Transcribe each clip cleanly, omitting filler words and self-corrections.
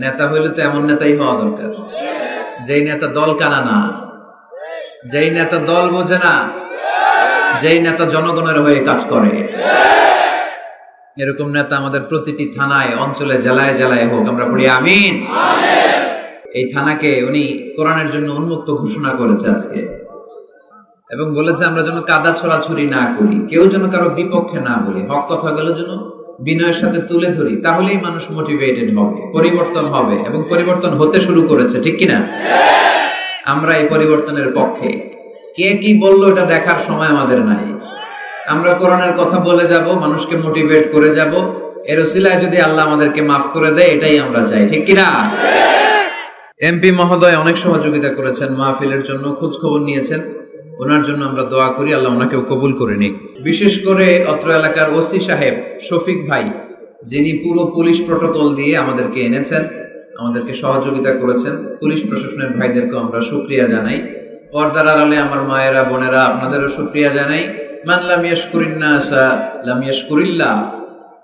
নেতা হইলে তো এমন নেতাই হওয়া দরকার, যেই নেতা দল কানা না, যেই নেতা দল বোঝে না, যেই নেতা জনগণের হয়ে কাজ করে। এরকম নেতা আমাদের প্রতিটি থানায়, অঞ্চলে, জেলায় জেলায় হোক, আমরা পড়ি আমিন। এই থানাকে উনি কোরআনের জন্য উন্মুক্ত ঘোষণা করেছে আজকে, এবং বলেছে আমরা যেন কাদা ছড়াছড়ি না করি, কেউ যেন কারো বিপক্ষে না বলি, হক কথাগুলো যেন বিনয়ের সাথে তুলে ধরি, তাহলেই মানুষ মোটিভেটেড হবে, পরিবর্তন হবে, এবং পরিবর্তন হতে শুরু করেছে, ঠিক কিনা? আমরা এই পরিবর্তনের পক্ষে। কে কি বললো এটা দেখার সময় আমাদের নাই। আমরা কোরআনের কথা বলে যাব, মানুষকে মোটিভেট করে যাব, এর ওসিলায় যদি আল্লাহ আমাদেরকে মাফ করে দেয়, এটাই আমরা চাই, ঠিক কিনা? এমপি মহোদয় অনেক সহযোগিতা করেছেন, মাহফিলের জন্য খোঁজ খবর নিয়েছেন, ওনার জন্য আমরা দোয়া করি আল্লাহ ওনাকেও কবুল করে নিক। বিশেষ করে অত্র এলাকার ওসি সাহেব শফিক ভাই, যিনি পুরো পুলিশ প্রটোকল দিয়ে আমাদেরকে এনেছেন, আমাদেরকে সহযোগিতা করেছেন, পুলিশ প্রশাসনের ভাইদেরকেও আমরা শুকরিয়া জানাই। পর্দার আড়ালে আমার মায়েরা, বোনেরা, আপনাদেরও শুকরিয়া জানাই। মান লাম ইয়াশকুরিন নাসা লাম ইয়াশকুরিল্লাহ,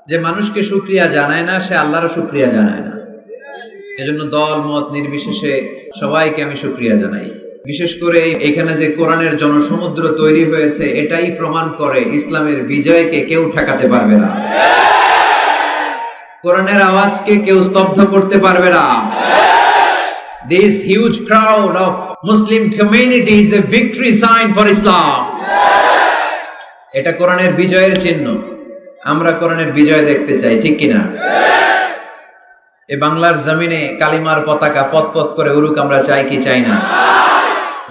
যে মানুষকে শুকরিয়া জানায় না, সে আল্লাহরও শুকরিয়া জানায় না। এজন্য দল মত নির্বিশেষে সবাইকে আমি শুকরিয়া জানাই। বিশেষ করে এখানে যে কোরআনের জনসমুদ্র তৈরি হয়েছে, এটাই প্রমাণ করে ইসলামের বিজয়কে কেউ ঠেকাতে পারবে না, কোরআনের আওয়াজকে কেউ স্তব্ধ করতে পারবে না। This huge crowd of Muslim community is a victory sign for Islam. এটা কোরআনের বিজয়ের চিহ্ন। আমরা কোরআনের বিজয় দেখতে চাই, ঠিক কিনা? এই বাংলার জমিনে কালিমার পতাকা পতপত করে উড়ুক, আমরা চাই কি চাই না?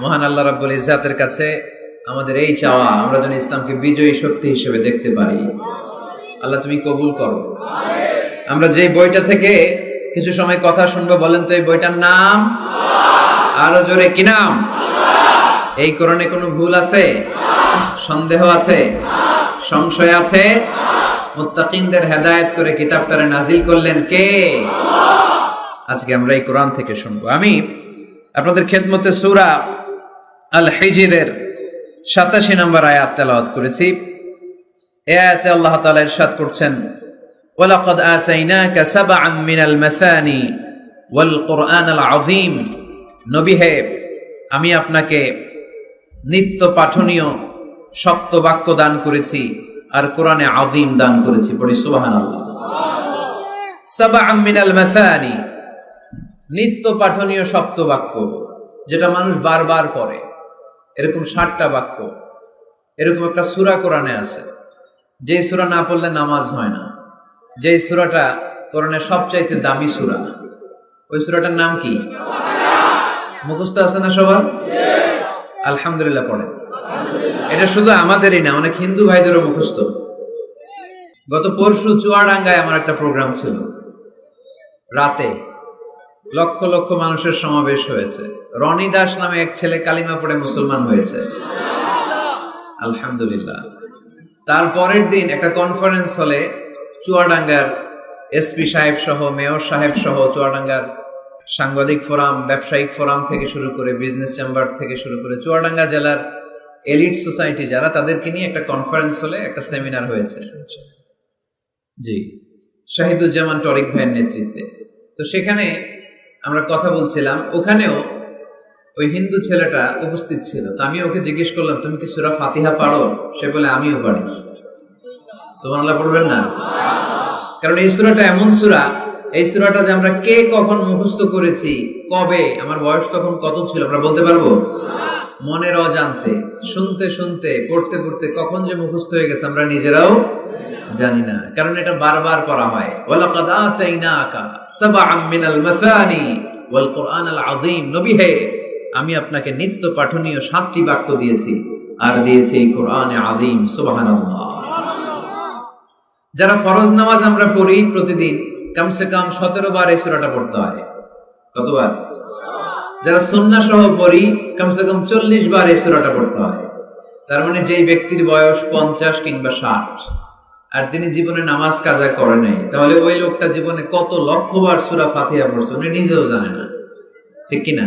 মহান আল্লাহ রাব্বুল ইজ্জাতের কাছে আমাদের এই চাওয়া, আমরা যেন ইসলামকে বিজয়ী শক্তি হিসেবে দেখতে পারি। আল্লাহ তুমি কবুল করো। আমরা যে বইটা থেকে কিছু সময় কথা শুনবো, বলেন তো এই বইটার নাম? আরো জোরে, কি নাম? এই কোরআনে কোনো ভুল আছে? সন্দেহ আছে? সংশয় আছে? মুত্তাকিনদের হেদায়েত করে কিতাবটারে নাজিল করলেন কে? আজকে আমরা এই কোরআন থেকে শুনবো। আমি আপনাদের খেদমতে সূরা আল হিজরের 87 নম্বর আয়াত তেলাওয়াত করেছি। এই আয়াতে আল্লাহ তাআলা ইরশাদ করছেন, ওয়ালাকাদ আতাইনাকা সাবআন মিনাল মাসানি ওয়াল কুরআনাল আযীম। নবী হে, আমি আপনাকে নিত্য পাঠনীয় শক্ত বাক্য দান করেছি, আর কোরআনে আযীম দান করেছি। পড়ি সুবহানাল্লাহ। সাবআন মিনাল মাসানি, নিত্য পাঠনীয় শক্ত বাক্য, যেটা মানুষ বারবার পড়ে, এরকম 60টা বাক্য। এরকম একটা সূরা কোরআনে আছে, যে সূরা না পড়লে নামাজ হয় না, যে সূরাটা কোরআনের সবচাইতে দামি সূরা। ওই সূরাটার নাম কি? মুখস্থ আছে না সবার? আলহামদুলিল্লাহ পড়ে। এটা শুধু আমাদেরই না, অনেক হিন্দু ভাইদেরও মুখস্থ। গত পরশু চুয়াডাঙ্গায় আমার একটা প্রোগ্রাম ছিল, রাতে লক্ষ লক্ষ মানুষের সমাবেশ হয়েছে। রনি দাস নামে এক ছেলে কালিমা পড়ে মুসলমান হয়েছে, আলহামদুলিল্লাহ। তার পরের দিন একটা কনফারেন্স হলে চুয়াডাঙ্গার এসপি সাহেব সহ, মেয়র সাহেব সহ, চুয়াডাঙ্গার সাংবাদিক ফোরাম, ব্যবসায়িক ফোরাম থেকে শুরু করে, বিজনেস চেম্বার থেকে শুরু করে, চুয়াডাঙ্গা জেলার এলিট সোসাইটি যারা, তাদেরকে নিয়ে একটা কনফারেন্স হলে একটা সেমিনার হয়েছে, জি, শাহিদুজ্জামান টরিক ভাইয়ের নেতৃত্বে। তো সেখানে আমরা কথা বলছিলাম, ওখানেও ওই হিন্দু ছেলেটা উপস্থিত ছিল। তো আমি ওকে জিজ্ঞেস করলাম, তুমি কি সূরা ফাতিহা পারো? সে বলে আমিও পারি। সুবহানাল্লাহ পড়বেন না? কারণ এই সূরাটা এমন সূরা, এই সূরাটা যে আমরা কে কখন মুখস্থ করেছি, কবে, আমার বয়স তখন কত ছিল, আমরা বলতে পারবো? মনের অজান্তে, শুনতে শুনতে, পড়তে পড়তে কখন যে মুখস্থ হয়ে গেছে আমরা নিজেরাও জানি না, কারণ এটা বারবার পড়া হয়। ওয়ালাকাদ আতাইনাকা সাবআন মিনাল মাসানি ওয়াল কুরআনাল আযীম। নবী হে, আমি আপনাকে নিত্য পাঠনীয় 7টি বাক্য দিয়েছি, আর দিয়েছি এই কোরআনে আযীম। সুবহানাল্লাহ। যারা ফরজ নামাজ আমরা পড়ি প্রতিদিন, কমসে কম 17 বার এই সূরাটা পড়তে হয়। কতবার? যারা সুন্নাহ সহ পড়ি, কমসে কম 40 বার এই সূরাটা পড়তে হয়। তার মানে যেই ব্যক্তির বয়স 50 কিংবা 60, আর তিনি জীবনে নামাজ কাজা করে নাই, তাহলে ওই লোকটা জীবনে কত লক্ষবার সূরা ফাতিহা পড়ছে উনি নিজেও জানে না, ঠিক কিনা?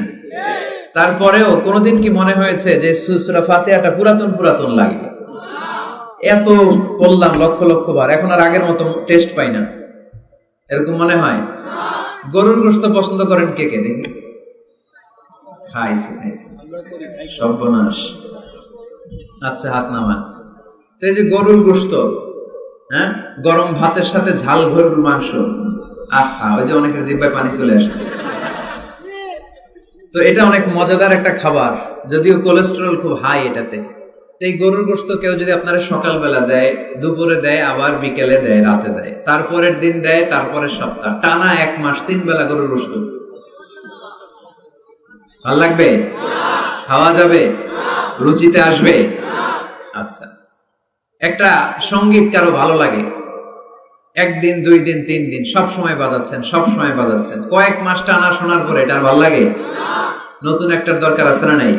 তারপরেও কোনোদিন কি মনে হয়েছে যে সূরা ফাতিহাটা পুরাতন পুরাতন লাগে? এত পড়লাম লক্ষ লক্ষ বার, এখন আর আগের মতো টেস্ট পাই না, এরকম মনে হয়? গরুর গোশত পছন্দ করেন কে কে দেখি? খাইছে খাইছে, সর্বনাশ। আচ্ছা, হাত নামান। তো এই যে গরুর গোশত, হ্যাঁ, গরম ভাতের সাথে ঝাল গরুর মাংস, আহা, ওই যে অনেকের জিহ্বায় পানি চলে আসছে। তো এটা অনেক মজাদার একটা খাবার, যদিও কোলেস্টেরল খুব হাই এটাতে। তো এই গরুর গোশত কেউ যদি আপনারা সকালবেলা দেয়, দুপুরে দেয়, আবার বিকেলে দেয়, রাতে দেয়, তারপরের দিন দেয়, তারপরের সপ্তাহ, টানা 1 মাস 3 বেলা গরুর গোশত, ভাল লাগবে? খাওয়া যাবে? রুচিতে আসবে? আচ্ছা, একটা সঙ্গীত কারো ভালো লাগে, 1 দিন 2 দিন 3 দিন সব সময় বাজাচ্ছেন, সব সময় বাজাচ্ছেন, কয়েক মাস টানা শোনার পরে এটা ভালো লাগে? নতুন একটার দরকার আছে না নাই?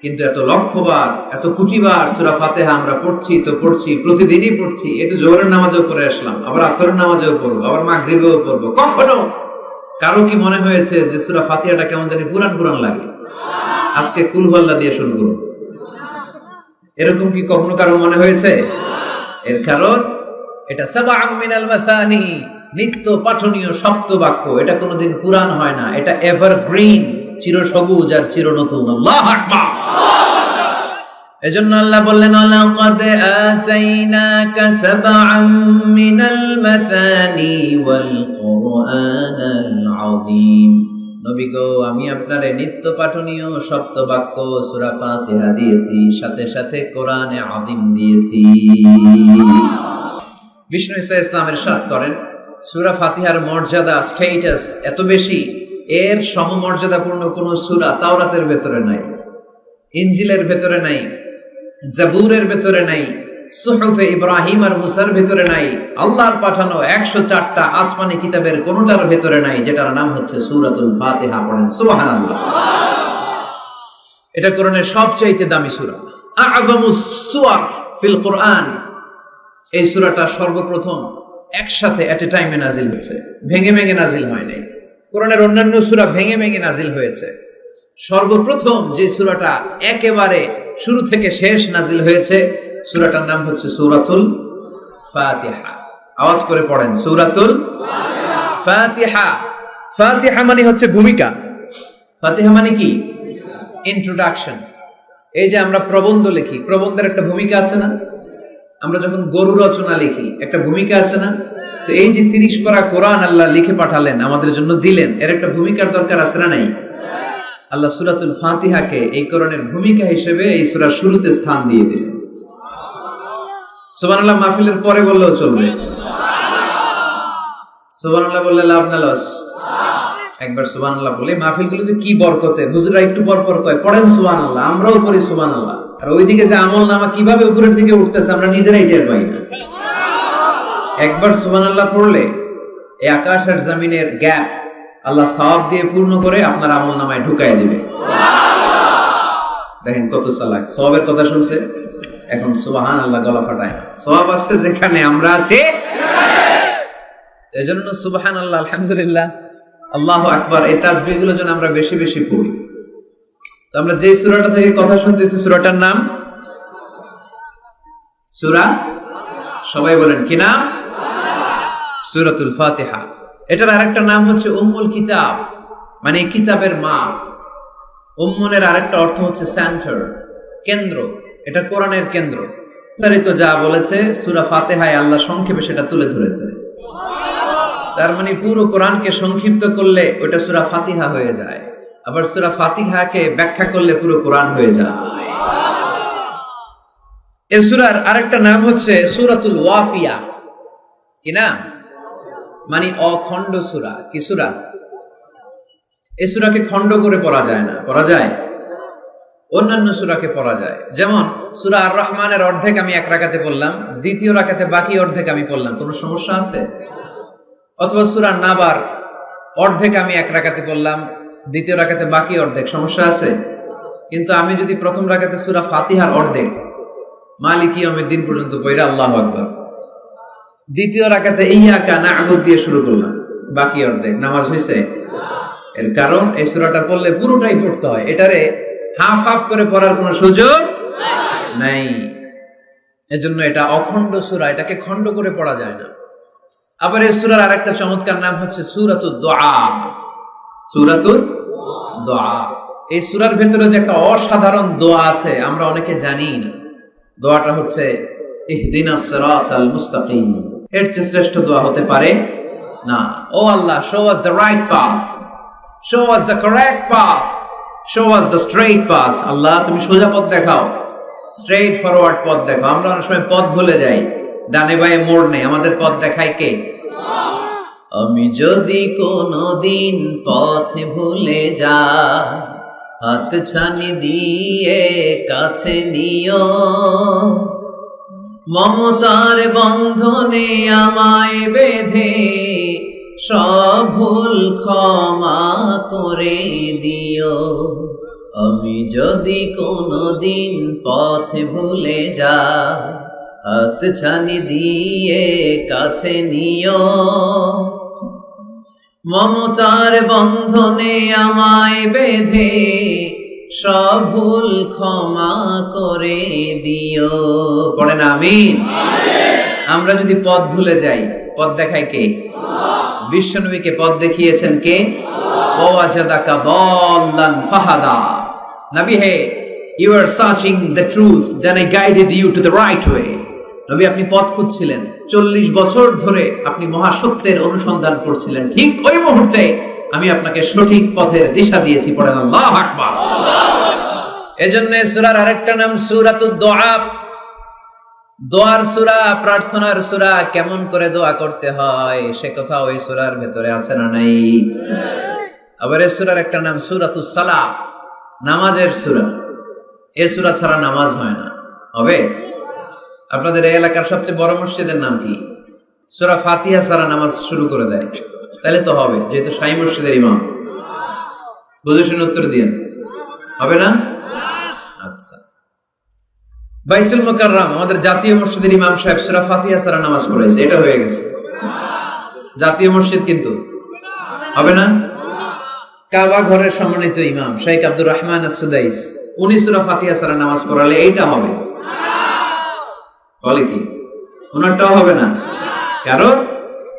কিন্তু এত লক্ষবার, এত কোটিবার সূরা ফাতিহা আমরা পড়ছি তো পড়ছি, প্রতিদিনই পড়ছি। এই তো জোহরের নামাজেও পড়ে আসলাম, আবার আসরের নামাজেও পড়বো, আবার মাগরিবেও পড়বো। কখনো কারো কি মনে হয়েছে যে সূরা ফাতিহাটা কেমন জানি পুরান পুরান লাগে? আজকে কুল হুয়াল্লাহ দিয়ে শুরু করুন, এরকম কি কখনো কারো মনে হয়েছে? এর কারণ এটা সাবআম মিনাল মাসানি, নিত্য পাঠনীয় সপ্ত বাক্য। এটা কোনোদিন পুরান হয় না, এটা এভারগ্রিন, চিরসবুজ আর চিরনতুন। আল্লাহু আকবার। এজন্য আল্লাহ বললেন, লাকাদ আতাইনাকা সাবআম মিনাল মাসানি ওয়াল কুরআনাল আযীম। নবী গো, আমি আপনারে নিত্য পাঠনীয় সপ্ত বাক্য সূরা ফাতিহা দিয়েছি, সাথে সাথে কোরআনে আযীম দিয়েছি। বিষ্ণু ঈসা ইসলামের ইরশাদ করেন, সূরা ফাতিহার মর্যাদা, স্ট্যাটাস এত বেশি, এর সমমর্যাদাপূর্ণ কোন সূরা তাওরাতের ভেতরে নাই, ইনজিলের ভেতরে নাই, জাবুরের ভেতরে নাই, সুহুফে ইব্রাহিম আর মুসার ভেতরে নাই, আল্লাহর পাঠানো 104টা আসমানি কিতাবের কোনটার ভেতরে নাই, যেটার নাম হচ্ছে সূরাতুল ফাতিহা। পড়েন সুবহানাল্লাহ। এটা কোরআনের সবচাইতে দামি সূরা, আ'যামুস সুওয়ার ফিল কোরআন। এই সূরাটা সর্বপ্রথম একসাথে এট এ টাইমে নাজিল হয়েছে, ভেঙে ভেঙে নাজিল হয় নাই। কোরআনের অন্যান্য সূরা ভেঙে ভেঙে নাজিল হয়েছে, সর্বপ্রথম যে সূরাটা একেবারে শুরু থেকে শেষ নাজিল হয়েছে, সূরাটার নাম হচ্ছে সূরাতুল ফাতিহা। আওয়াজ করে পড়েন, সূরাতুল ফাতিহা। ফাতিহা মানে হচ্ছে ভূমিকা। ফাতিহা মানে কি? ইন্ট্রোডাকশন। এই যে আমরা প্রবন্ধ লিখি, প্রবন্ধের একটা ভূমিকা আছে না? আমরা যখন গরু রচনা লিখি, একটা ভূমিকা আছে না? তো এই যে 30 পারা কোরআন আল্লাহ লিখে পাঠালেন, আমাদের জন্য দিলেন, এর একটা ভূমিকার দরকার আছে না নাই? আল্লাহ সূরাতুল ফাতিহাকে এই কোরআনের ভূমিকা হিসেবে এই সূরার শুরুতে স্থান দিয়ে দিলেন। সুবহানাল্লাহ মাহফিলের পরে বললেও চলবে, সুবহানাল্লাহ বললে লাভ না লস? একবার সুবহানাল্লাহ বলে মাহফিলগুলোতে কি বরকতের। হুজুররা একটু পর পর কয়, পড়েন সুবহানাল্লাহ, আমরাও পড়ি সুবহানাল্লাহ। আর ওইদিকে যে আমল নামা কিভাবে উপরের দিকে উঠতেছে আমরা নিজেরাই টের পাই না। একবার সুবহানাল্লাহ পড়লে এই আকাশ আর জমিনের গ্যাপ আল্লাহ সওয়াব দিয়ে পূর্ণ করে আপনার আমল নামায় ঢুকায় দিবে। দেখেন কত চালাক, সওয়াবের কথা শুনছে, এখন সুবহানাল্লাহ গলা ফাটায়। সওয়াব আছে যেখানে আমরা আছি, এজন্য সুবহানাল্লাহ, আলহামদুলিল্লাহ, আল্লাহু আকবার, এই তাসবিহগুলো যেন আমরা বেশি বেশি পড়ি। তো আমরা যে সূরাটা থেকে কথা শুনতেছি, সূরাটার নাম সূরা, সবাই বলেন কি নাম? সূরাতুল ফাতিহা। এটার আরেকটা নাম হচ্ছে উম্মুল কিতাব, মানে কিতাবের মা। উম্মুনের আরেকটা অর্থ হচ্ছে সেন্টার, কেন্দ্র। এটা কোরআনের কেন্দ্র। বিস্তারিত যা বলেছে সূরা ফাতিহায় আল্লাহ সংক্ষেপে সেটা তুলে ধরেছে। তার মানে পুরো কোরআনকে সংক্ষিপ্ত করলে ওটা সূরা ফাতিহা হয়ে যায়, আবার সূরা ফাতিহাকে ব্যাখ্যা করলে পুরো কোরআন হয়ে যায়। এই সূরার আরেকটা নাম হচ্ছে সূরাতুল ওয়াফিয়া। কি নাম? মানে অখণ্ড সূরা। কি সূরা? এই সূরাকে খণ্ড করে পড়া যায় না। পড়া যায়? অন্যান্য সূরাকে পড়া যায়। যেমন সূরা আর রহমানের অর্ধেক আমি এক রাকাতে পড়লাম, দ্বিতীয় রাকাতে বাকি অর্ধেক আমি পড়লাম, কোনো সমস্যা আছে? অথবা সূরা নাবার অর্ধেক আমি এক রাকাতে পড়লাম, দ্বিতীয় রাকাতে বাকি অর্ধেক, সমস্যা আছে? কিন্তু আমি যদি প্রথম রাকাতে সূরা ফাতিহার অর্ধেক মালিকি ইয়াউমিদ্দিন পর্যন্ত পড়া, আল্লাহু আকবার, দ্বিতীয় রাকাতে ইয়াকা না'বুদ দিয়ে শুরু করলাম, বাকি অর্ধেক, নামাজ হইছে? এর কারণ এই সূরাটা পড়লে পুরোটাই পড়তে হয়, এটারে হাফ হাফ করে পড়ার কোনো সুযোগ নাই। এজন্য এটা অখণ্ড সূরা, এটাকে খণ্ড করে পড়া যায় না। আবার এই সূরার আরেকটা চমৎকার নাম হচ্ছে সূরাতুদ দুআ। সূরাতুদ দুআ, এই সূরার ভেতরে যে একটা অসাধারণ দোয়া আছে আমরা অনেকে জানি না। দোয়াটা হচ্ছে ইহদিনাস সিরাতাল মুস্তাকিম। এর চেয়ে শ্রেষ্ঠ দোয়া হতে পারে না। ও আল্লাহ, show us the right path, show us the correct path, show us the straight path। আল্লাহ তুমি সোজা পথ দেখাও, স্ট্রেইট ফরওয়ার্ড পথ দেখাও। আমরা অনেক সময় পথ ভুলে যাই, ডানে বায়ে মোড় নেই, আমাদের পথ দেখায় কে? আমি যদি কোনদিন পথ ভুলে যাই, হাত ছানি দিয়ে কাছে নিও, মমতার বন্ধনে আমায় বেঁধে সব ভুল ক্ষমা করে দিও। আমি যদি কোনদিন পথ ভুলে যাই, হাত ছানি দিয়ে কাছে নিও, মমতার বন্ধনে আমায় বেঁধে সব ভুল ক্ষমা করে দিও। পড়েন আমিন। আমরা যদি পথ ভুলে যাই, পথ দেখায় কে? বিশ্বনবীকে পথ দেখিয়েছেন কে? ওয়াজাদাকা দাল্লান ফাহাদা। নবী হে, you are searching the truth, then I guided you to the right way। নবী আপনি পথ খুঁজছিলেন, 40 বছর ধরে আপনি মহাসত্যের অনুসন্ধান করছিলেন, ঠিক ওই মুহূর্তে আমি আপনাকে সঠিক পথের দিশা দিয়েছি। পড়েন আল্লাহু আকবার। এজন্য সূরার আরেকটা নাম সূরাতুদ দুআ। দোয়ার সূরা, প্রার্থনার সূরা। কেমন করে দোয়া করতে হয় সে কথা ওই সূরার ভেতরে আছে না নাই? আবার এই সূরার একটা নাম সূরাতুস সালাহ, নামাজের সূরা। এই সূরা ছাড়া নামাজ হয় না। হবে? আপনাদের এই এলাকার সবচেয়ে বড় মসজিদের নাম কি? সূরা ফাতিহা ছাড়া নামাজ শুরু করে দেয়, তাহলে তো হবে, যেহেতু শাহী মসজিদের ইমাম। বুঝে শুনে উত্তর দিয়েন, হবে না? আচ্ছা, বাইতুল মুকাররম আমাদের জাতীয় মসজিদের ইমাম সাহেব সূরা ফাতিহা ছাড়া নামাজ পড়েছে, এটা হয়ে গেছে জাতীয় মসজিদ, কিন্তু হবে না? কাবা ঘরের সম্মানিত ইমাম শেখ আব্দুর রহমান আস-সুদাইস, উনি সূরা ফাতিহা ছাড়া নামাজ পড়ালে এইটা হবে? বলে কি ওনারটাও হবে না? কারণ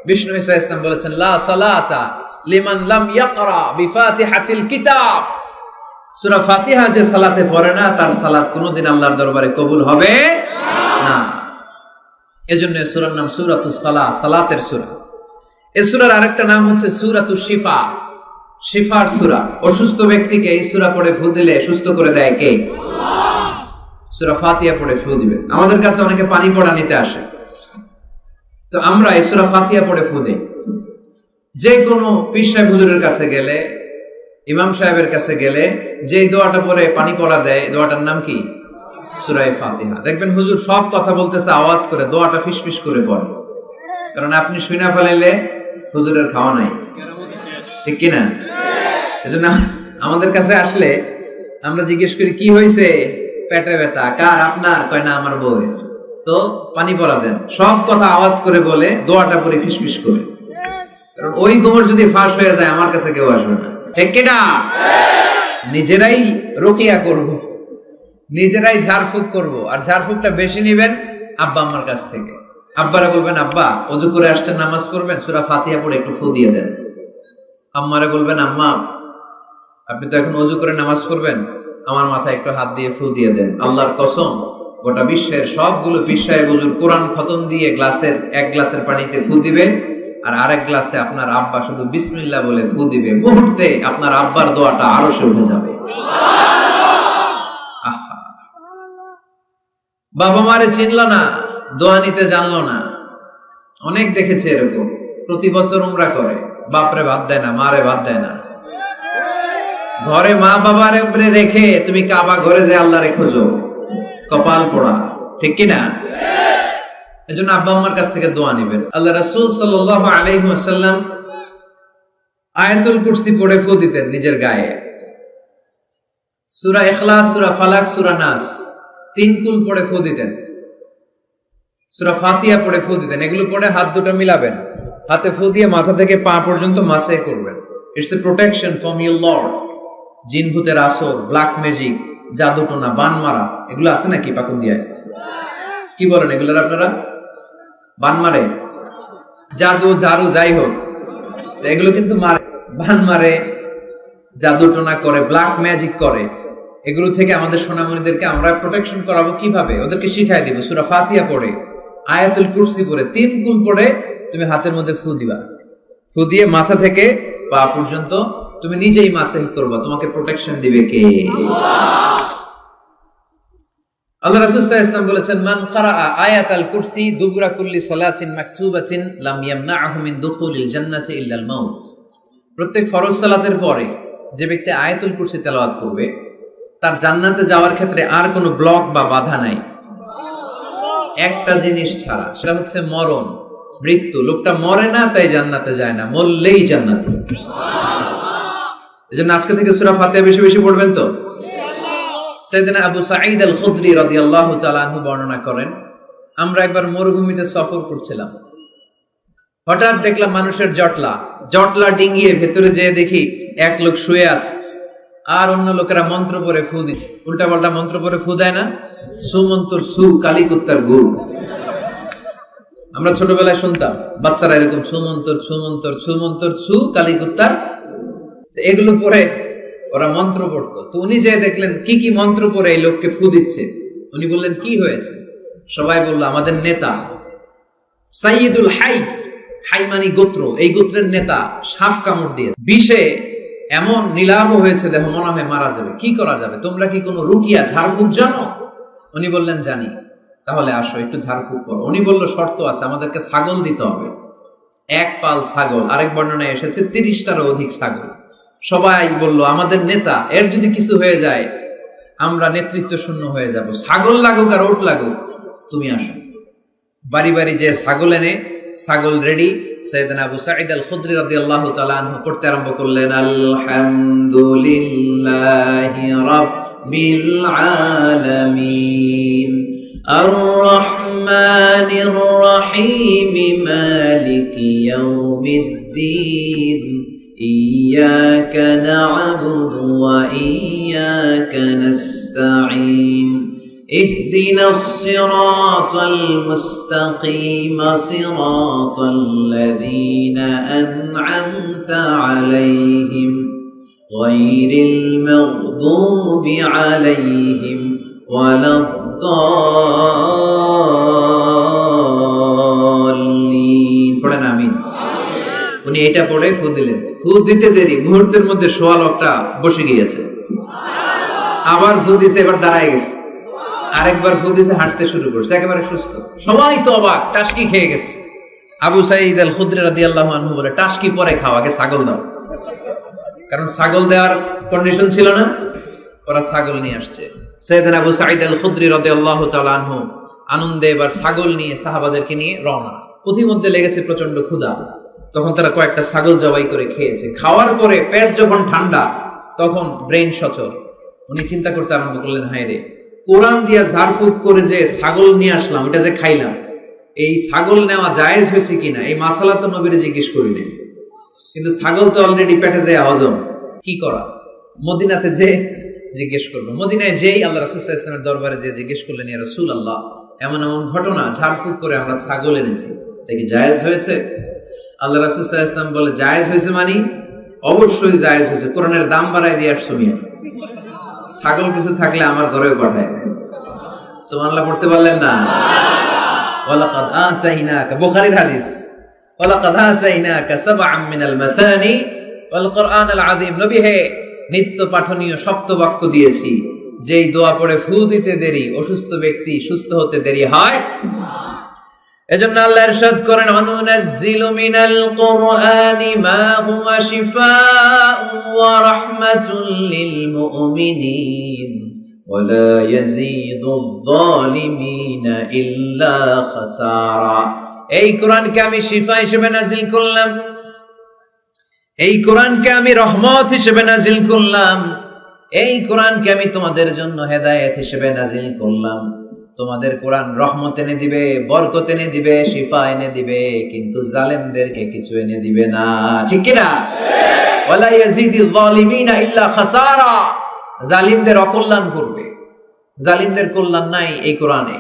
বিষ্ণু ঈসা ইসলাম বলেছেন লা সালাতা লিমান লাম ইয়াকরা বিফাতিহাতিল কিতাব। সূরা ফাতিহা যে সালাতে পড়ে না তার সালাত কোনোদিন আল্লাহর দরবারে কবুল হবে না। এজন্য এই সূরার নাম সূরাতুস সালাহ, সালাতের সূরা। এই সূরার আরেকটা নাম হচ্ছে সূরাতুশ শিফা, শিফার সূরা। অসুস্থ ব্যক্তিকে এই সূরা পড়ে ফু দিলে সুস্থ করে দেয় কে? সূরা ফাতিহা পড়ে ফু দিবে। আমাদের কাছে অনেকে পানি পড়া নিতে আসে, তো আমরা এই সূরা ফাতিহা পড়ে ফু দেই। যে কোনো পীর সাহেব হুজুরের কাছে গেলে, ইমাম সাহেবের কাছে গেলে যে দোয়াটা পড়ে পানি পড়া দেয়, দোয়াটার নাম কি? সূরা ফাতিহা। দেখবেন হুজুর সব কথা বলতেছে আওয়াজ করে, দোয়াটা ফিসফিস করে পড়ে, কারণ আপনি শুনে ফেলাইলে হুজুরের খাওয়া নাই, ঠিক কিনা? এজন্য আমাদের কাছে আসলে আমরা জিজ্ঞেস করি কি হয়েছে, পেটে ব্যথা কার? আপনার? কয় না আমার বউয়ের। তো পানি পড়া দেন। সব কথা আওয়াজ করে বলে, দোয়াটা পড়ে ফিসফিস করে, কারণ ওই গোমর যদি ফাঁস হয়ে যায় আমার কাছে কেউ আসবে না, ঠিক কিনা? নিজেরাই রুকিয়া করব, নিজেরাই ঝাড়ফুঁক করব, আর ঝাড়ফুঁকটা বেশি নিবেন আব্বা আম্মার কাছ থেকে। আব্বারা বলবেন আব্বা ওযু করে আসছেন, নামাজ পড়বেন, সূরা ফাতিহা পড়ে একটু ফু দিয়ে দেন। আম্মারে বলবেন আম্মা আপনি তো এখন ওযু করে নামাজ পড়বেন, আমার মাথায় একটু হাত দিয়ে ফু দিয়ে দেন। আল্লাহর কসম, গোটা বিশ্বের সবগুলো পীর সাহেব হুজুর কোরআন খতম দিয়ে গ্লাসের এক গ্লাসের পানিতে ফু দিবে, আর আরেক গ্লাসে আপনার আব্বা শুধু বিসমিল্লাহ বলে ফু দিবে। মুহূর্তে আপনার আব্বার দোয়াটা আরশে উঠে যাবে। বাবা মারে চিনল না, দোয়া নিতে জানলো না। অনেক দেখেছে এরকম, প্রতি বছর উমরা করে, বাপরে ভাত দেয় না, মারে ভাত দেয় না। ঘরে মা বাবার উপরে রেখে তুমি কাবা ঘরে যে আল্লাহ রে খোঁজো, কপাল পোড়া, ঠিক কিনা? এজন্য আব্বা আম্মার কাছ থেকে দোয়া নেবেন। আল্লাহ রাসূল সাল্লাল্লাহু আলাইহি ওয়াসাল্লাম আয়াতুল কুরসি পড়ে ফু দিতেন নিজের গায়ে। সূরা ইখলাস, সূরা ফালাক, সূরা নাস, 3 কুল পড়ে ফু দিতেন। সূরা ফাতিহা পড়ে ফু দিতেন। এগুলো পড়ে হাত দুটো মিলাবেন, হাতে ফু দিয়ে মাথা থেকে পা পর্যন্ত মাসে করবেন। It's a protection from your Lord. জিন ভূতের আসর, ব্ল্যাক ম্যাজিক, জাদু টোনা, বান মারা, এগুলো আছে নাকি পাকুন্দিয়ায়? কি বলেন এগুলোর আপনারা? বান মারে? জাদু ঝাড়ু যাই হোক, এগুলো কিন্তু মারে, বান মারে, জাদু টোনা করে, ব্ল্যাক ম্যাজিক করে। এগুলো থেকে আমাদের সোনামণিদেরকে আমরা প্রোটেকশন করাবো কিভাবে? ওদেরকে শিখাই দিব সূরা ফাতিহা পড়ে, আয়াতুল কুরসি পড়ে, 3 কুল পড়ে তুমি হাতের মধ্যে ফু দিবা। ফু দিয়ে মাথা থেকে পা পর্যন্ত তুমি নিজেই মাসেহ করবা। তোমাকে প্রোটেকশন দিবে কে? আল্লাহ রাসূল সাল্লাল্লাহু আলাইহি ওয়াসাল্লাম বলেছেন, মান ক্বারাআ আয়াতাল কুরসি দুবরা কুল্লি সালাতিন মাকতুবাতিন লাম ইয়ামনাহু মিন দুখুলিল জান্নাতি ইল্লাল মাউত। প্রত্যেক ফরজ সালাতের পরে যে ব্যক্তি আয়াতুল কুরসি তেলাওয়াত করবে, তার জান্নাতে যাওয়ার ক্ষেত্রে আর কোনো ব্লক বা বাধা নাই, একটা জিনিস ছাড়া, সেটা হচ্ছে মরণ, মৃত্যু। লোকটা মরে না তাই জান্নাতে যায় না, মরলেই জান্নাতে। এজন্য আজকে থেকে সূরা ফাতিহা বেশি বেশি পড়বেন তো। সাইয়েদনা আবু সাঈদ আল খুদরি রাদিয়াল্লাহু তাআলা আনহু বর্ণনা করেন, আমরা একবার মরুভূমিতে সফর করছিলাম, হঠাৎ দেখলাম মানুষের জটলা ডিঙ্গিয়ে ভেতরে যেয়ে দেখি এক লোক শুয়ে আছে, আর অন্য লোকেরা মন্ত্র পড়ে ফু দিচ্ছে। উল্টা পাল্টা মন্ত্র পড়ে ফু দেয় না, সুমন্তর সু কালী কুত্তার গু। আমরা ছোটবেলায় শুনতাম বাচ্চারা এরকম ছুমন্তর ছুমন্তর ছুমন্তর ছু কালী কুত্তার, এগুলো পড়ে ওরা মন্ত্র পড়তো। তো উনি যে দেখলেন কি কি মন্ত্র পড়ে এই লোককে ফু দিচ্ছে, উনি বললেন কি হয়েছে? সবাই বলল আমাদের নেতা সাইয়্যিদুল হাই, হাই মানে গোত্র, এই গোত্রের নেতা সাপ কামড় দিয়ে বিষে এমন নীলাভ হয়েছে, দেহ মনে হয় মারা যাবে। কি করা যাবে? তোমরা কি কোনো রুকিয়া ঝাড়ফুঁক জানো? উনি বললেন জানি। তাহলে আসো একটু ঝাড়ফুঁক করো। উনি বলল শর্ত আছে, আমাদেরকে ছাগল দিতে হবে, 1 পাল ছাগল। আরেক বর্ণনায় এসেছে 30টারও অধিক ছাগল। সবাই বলল আমাদের নেতা, এর যদি কিছু হয়ে যায় আমরা নেতৃত্ব শূন্য হয়ে যাব, ছাগল লাগুক আর ওট লাগুক, তুমি আসো। বাড়ি বাড়ি যে ছাগল এনে, ছাগল রেডি। সাইয়েদনা আবু সাঈদ আল খুদরি রাদিয়াল্লাহু তাআলা আনহু পড়তে আরম্ভ করলেন, আলহামদুলিল্লাহি রাব্বিল আলামিন আর রহমানির রহিম মালিকি ইয়াউমিদ্দিন ইয়্যাকা না'বুদু ওয়া ইয়্যাকা নাস্তাঈন اهدنا الصراط المستقيم صراط الذين أنعمت عليهم غير المغضوب عليهم ولا الضالين। পড়েন আমিন। উনি এটা পড়ে ফু দিলেন। ফু দিতে দেরি, মুহূর্তের মধ্যে সোয়া লোকটা বসে গিয়েছে। আবার ফু দিছে, এবার দাঁড়ায় গেছে। আরেকবার ফু দিছে, হাঁটতে শুরু করছে, একেবারে সুস্থ। সবাই তো অবাক, টাসকি খেয়ে গেছে। আবু সাঈদ আল খুদরি রাদিয়াল্লাহু আনহু বলে, টাসকি পরে খাও, আগে ছাগল দাও। কারণ ছাগল দেওয়ার কন্ডিশন ছিল না, ওরা ছাগল নিয়ে আসছে। সাইয়েদনা আবু সাঈদ আল খুদরি রাদিয়াল্লাহু তাআলা আনহু আনন্দে এবার ছাগল নিয়ে সাহাবাদেরকে নিয়ে রওনা। পথিমধ্যে লেগেছে প্রচন্ড ক্ষুধা, তখন তারা কয়েকটা ছাগল জবাই করে খেয়েছে। খাওয়ার পরে পেট যখন ঠান্ডা, তখন ব্রেন সচল। উনি চিন্তা করতে আরম্ভ করলেন, হায় রে, কোরআন দিয়া ঝাড়ফুঁক করে যে ছাগল নিয়ে আসলাম, এটা যে খাইলাম, এই ছাগল নেওয়া জায়েজ হয়েছে কিনা এই মাসালা তো নবীরে জিজ্ঞেস করি নাই, কিন্তু ছাগল তো অলরেডি পেটে যায় হজম, কি করা? মদিনাতে যে জিজ্ঞেস করবো। মদিনায় যেই আল্লাহ রাসূল সাল্লাল্লাহু আলাইহি ওয়াসাল্লামের দরবারে যে জিজ্ঞেস করলেন, ইয়া রাসূলুল্লাহ, এমন এমন ঘটনা, ঝাড়ফুঁক করে আমরা ছাগল এনেছি, এটা কি জায়েজ হয়েছে? আল্লাহ রাসূল সাল্লাল্লাহু আলাইহি ওয়াসাল্লাম বলে, জায়েজ হয়েছে মানে অবশ্যই জায়েজ হয়েছে। কোরআনের দাম বাড়ায় দিয়ে আসছো মিয়া, ছাগল কিছু থাকলে আমার ঘরেও পাঠায়। সুবহানাল্লাহ পড়তে পারলেন না? ওয়ালাকাদ আতাইনাকা, বুখারীর হাদিস, ওয়ালাকাদ আতাইনাকা সাবআম মিনাল মাসানি ওয়াল কুরআনাল আযীম। নবী হে, নিত্য পাঠনীয় সপ্তবাক্য দিয়েছি, যেই দোয়া পড়ে ফু দিতে দেরি, অসুস্থ ব্যক্তি সুস্থ হতে দেরি হয়। এজন্য আল্লাহ ইরশাদ করেন, অনুনাজ্জিলু মিনাল কুরআনি মা হুয়া শিফাউন ওয়া রাহমাতুল লিল মুমিনিন ওয়া লা ইয়াজিদুয যালিমিনা ইল্লা খাসারা। এই কোরআনকে আমি শিফা হিসেবে নাজিল করলাম, এই কোরআনকে আমি রহমত হিসেবে নাজিল করলাম, এই কোরআনকে আমি তোমাদের জন্য হেদায়েত হিসেবে নাজিল করলাম। তোমাদের কোরআন রহমত এনে দিবে, বরকত এনে দিবে, শিফা এনে দিবে, কিন্তু জালেমদেরকে কিছু এনে দিবে না। ঠিক কি না? ওয়ালা ইয়াজিদুয যালিমিনা ইল্লা খাসারা। জালিমদের অকল্যাণ করবে, জালিমদের কল্যাণ নাই এই কোরআনে।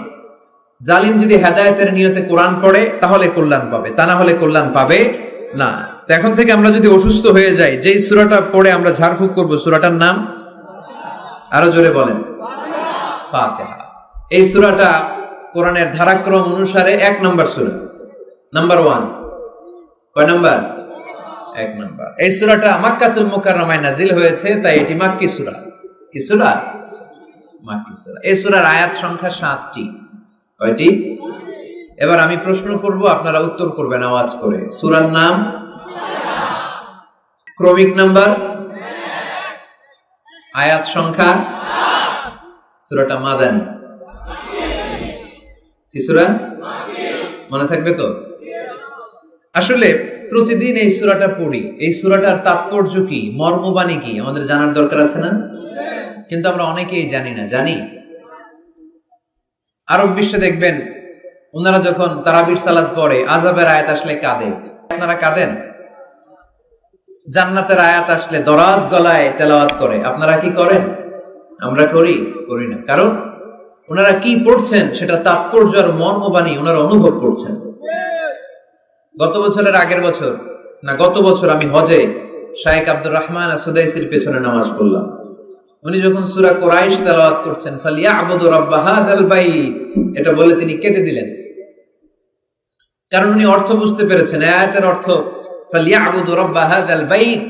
জালিম যদি হেদায়েতের নিয়তে কোরআন পড়ে তাহলে কল্যাণ পাবে, তা না হলে কল্যাণ পাবে না। তো এখন থেকে আমরা যদি অসুস্থ হয়ে যাই, যেই সূরাটা পড়ে আমরা ঝাড়ফুঁক করব, সূরাটার নাম আরো জোরে বলেন, ফাতিহা। এই সূরাটা কোরআনের ধারাক্রম অনুসারে 1 নম্বর সূরা, নাম্বার 1। কয় নাম্বার? 1 নম্বর। এই সূরাটা মক্কাতুল মুকাররমায় নাজিল হয়েছে, তাই এটি মাক্কি সূরা। কি সূরা? মাক্কি সূরা। এই সূরার আয়াত সংখ্যা 7টি। কয়টি? এবার আমি প্রশ্ন করব, আপনারা উত্তর করবেন আওয়াজ করে। সূরার নাম, ক্রমিক নাম্বার, আয়াত সংখ্যা। সূরাটা মাদানী। কি সূরা? মনে থাকবে তো? আসলে প্রতিদিন এই সূরাটা পড়ি, এই সূরাটার তাৎপর্য কি, মর্মবাণী কি আমাদের জানার দরকার আছে না? কিন্তু আমরা অনেকেই জানি না। জানি? আরব বিশ্বে দেখবেন ওনারা যখন তারাবির সালাত পড়ে, আযাবের আয়াত আসলে কাঁদে। আপনারা কাঁদেন? জান্নাতের আয়াত আসলে দরাজ গলায় তেলাওয়াত করে। আপনারা কি করেন? আমরা করি? করি না। কারণ ওনারা কি পড়ছেন সেটা তাৎপর্য আর মর্মবাণী ওনারা অনুভব করছেন। গত বছরের আগের বছর না, গত বছর আমি হজে শায়েখ আব্দুর রহমান সুদাইসির পেছনে নামাজ পড়লাম। উনি যখন সূরা কুরাইশ তেলাওয়াত করছেন, ফালিয়াবুদু রাব্বা হাযাল বাইত, এটা বলে তিনি কেঁদে দিলেন। কারণ উনি অর্থ বুঝতে পেরেছেন। আয়াতের অর্থ ফালিয়াবুদু রাব্বা হাযাল বাইত,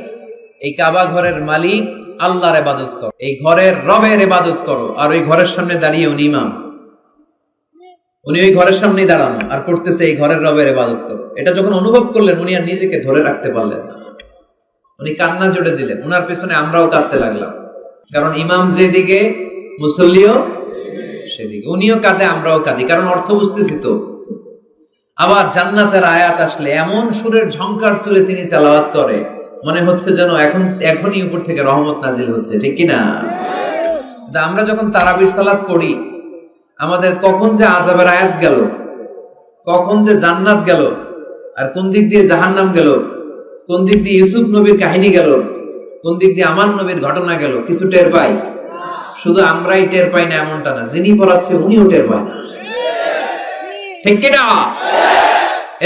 এই কাবা ঘরের মালিক আল্লাহর ইবাদত করো, এই ঘরের রবের ইবাদত করো। আর ওই ঘরের সামনে দাঁড়িয়ে উনি ইমাম, উনি ওই ঘরের সামনেই দাঁড়ানো আর পড়তেছে এই ঘরের রবের ইবাদত করো। এটা যখন অনুভব করলেন, উনি আর নিজেকে ধরে রাখতে পারলেন না, উনি কান্না জোড়ে দিলেন। উনার পেছনে আমরাও কাঁদতে লাগলাম, কারণ ইমাম যেদিকে মুসল্লিও সেদিকে। উনিও কাঁদে, আমরাও কাঁদি, কারণ অর্থ বুঝতেছি তো। আবার জান্নাতের আয়াত আসলে এমন সুরের ঝংকার তুলে তিনি তেলাওয়াত করে, মনে হচ্ছে যেন এখনই উপর থেকে রহমত নাজিল হচ্ছে। ঠিক কিনা? আমরা যখন তারাবির সালাত পড়ি, আমাদের কখন যে আযাবের আয়াত গেল, কখন যে জান্নাত গেল, আর কোন দিক দিয়ে জাহান্নাম গেল, কোন দিক দিয়ে ইউসুফ নবীর কাহিনী গেল, কোন দিক দিয়ে আমার নবীর ঘটনা গেল, কিছু টের পাই? শুধু আমরাই টের পাই না এমনটা না, যিনি পড়াচ্ছে উনিও টের পায় না। ঠিক কিনা?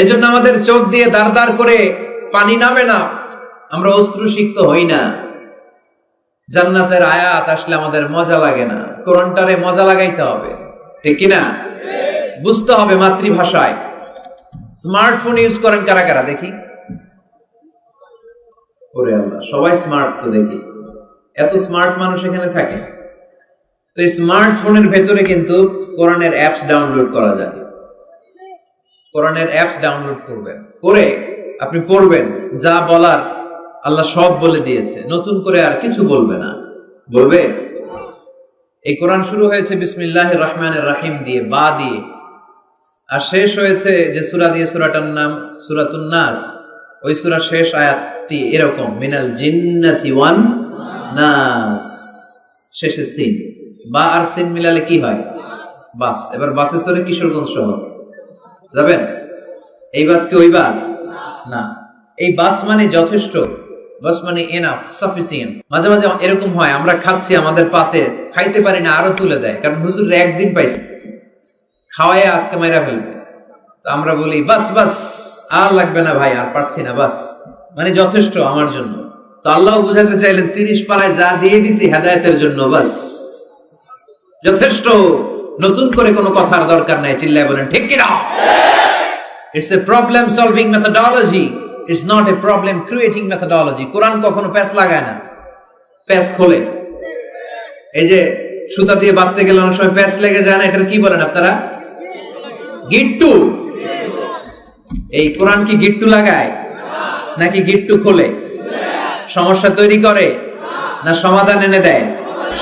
এজন্য আমাদের চোখ দিয়ে দাঁড় দাঁড় করে পানি নামে না, আমরা অশ্রুসিক্ত হই না। জান্নাতের আয়াত আসলে আমাদের মজা লাগে না, কোরআনটারে মজা লাগাইতে হবে। ঠিক কিনা? বুঝতে হবে মাতৃভাষায়। স্মার্টফোন ইউজ করেন কারা কারা দেখি? ওরে আল্লাহ, সবাই স্মার্ট তো দেখি, এত স্মার্ট মানুষ এখানে থাকে। তো এই স্মার্টফোনের ভেতরে কিন্তু কোরআনের অ্যাপস ডাউনলোড করা যায়। কোরআনের অ্যাপস ডাউনলোড করবেন, করে আপনি পড়বেন, যা বলার আল্লাহ সব বলে দিয়েছে, নতুন করে আর কিছু বলবে না। বলবে? এই কোরআন শুরু হয়েছে বিসমিল্লাহির রহমানির রহিম দিয়ে, বা দিয়ে, আর শেষ হয়েছে যে সূরা দিয়ে, সূরাটার নাম সূরাতুন নাস। ওই সূরার শেষ আয়াতটি এরকম, মিনাল জিন্নাতি ওয়ান নাস, শেষে সিন। বা আর সিন মিলালে কি হয়? বাস। এবার বাসে চড়ে কিশোরগঞ্জ শহর যাবেন? এই বাস কি ওই বাস না, এই বাস মানে যথেষ্ট, বাস মানে এনাফ, সাফিসিয়েন্ট। মাঝে মাঝে এরকম হয়, আমরা খাচ্ছি, আমাদের পাতে খাইতে পারি না, আরো তুলে দেয়, কারণ হুজুর একদিন পাইছে, খাওয়ায় আজকে মাইরা ফেলবে। তো আমরা বলি বাস বাস, আর লাগবে না ভাই, আর পারছি না, বাস মানে যথেষ্ট আমার জন্য। তো আল্লাহ বুঝাতে চাইলেন 30 পারায় যা দিয়ে দিছি হেদায়েতের জন্য, বাস যথেষ্ট, নতুন করে কোনো কথার দরকার নাই। চিল্লায় বলেন ঠিক কিনা? It's a problem solving methodology, it's not a problem creating methodology. কোরআন কখনো প্যাচ লাগায় না, প্যাচ খোলে। এই যে সুতা দিয়ে বাঁধতে গেলে অনেক সময় প্যাচ লেগে যায় না, এটার কি বলেন আপনারা? গিট্টু। এই কোরআন কি গিট্টু লাগায় নাকি গিট্টু খোলে? সমস্যা তৈরি করে না সমাধান এনে দেয়?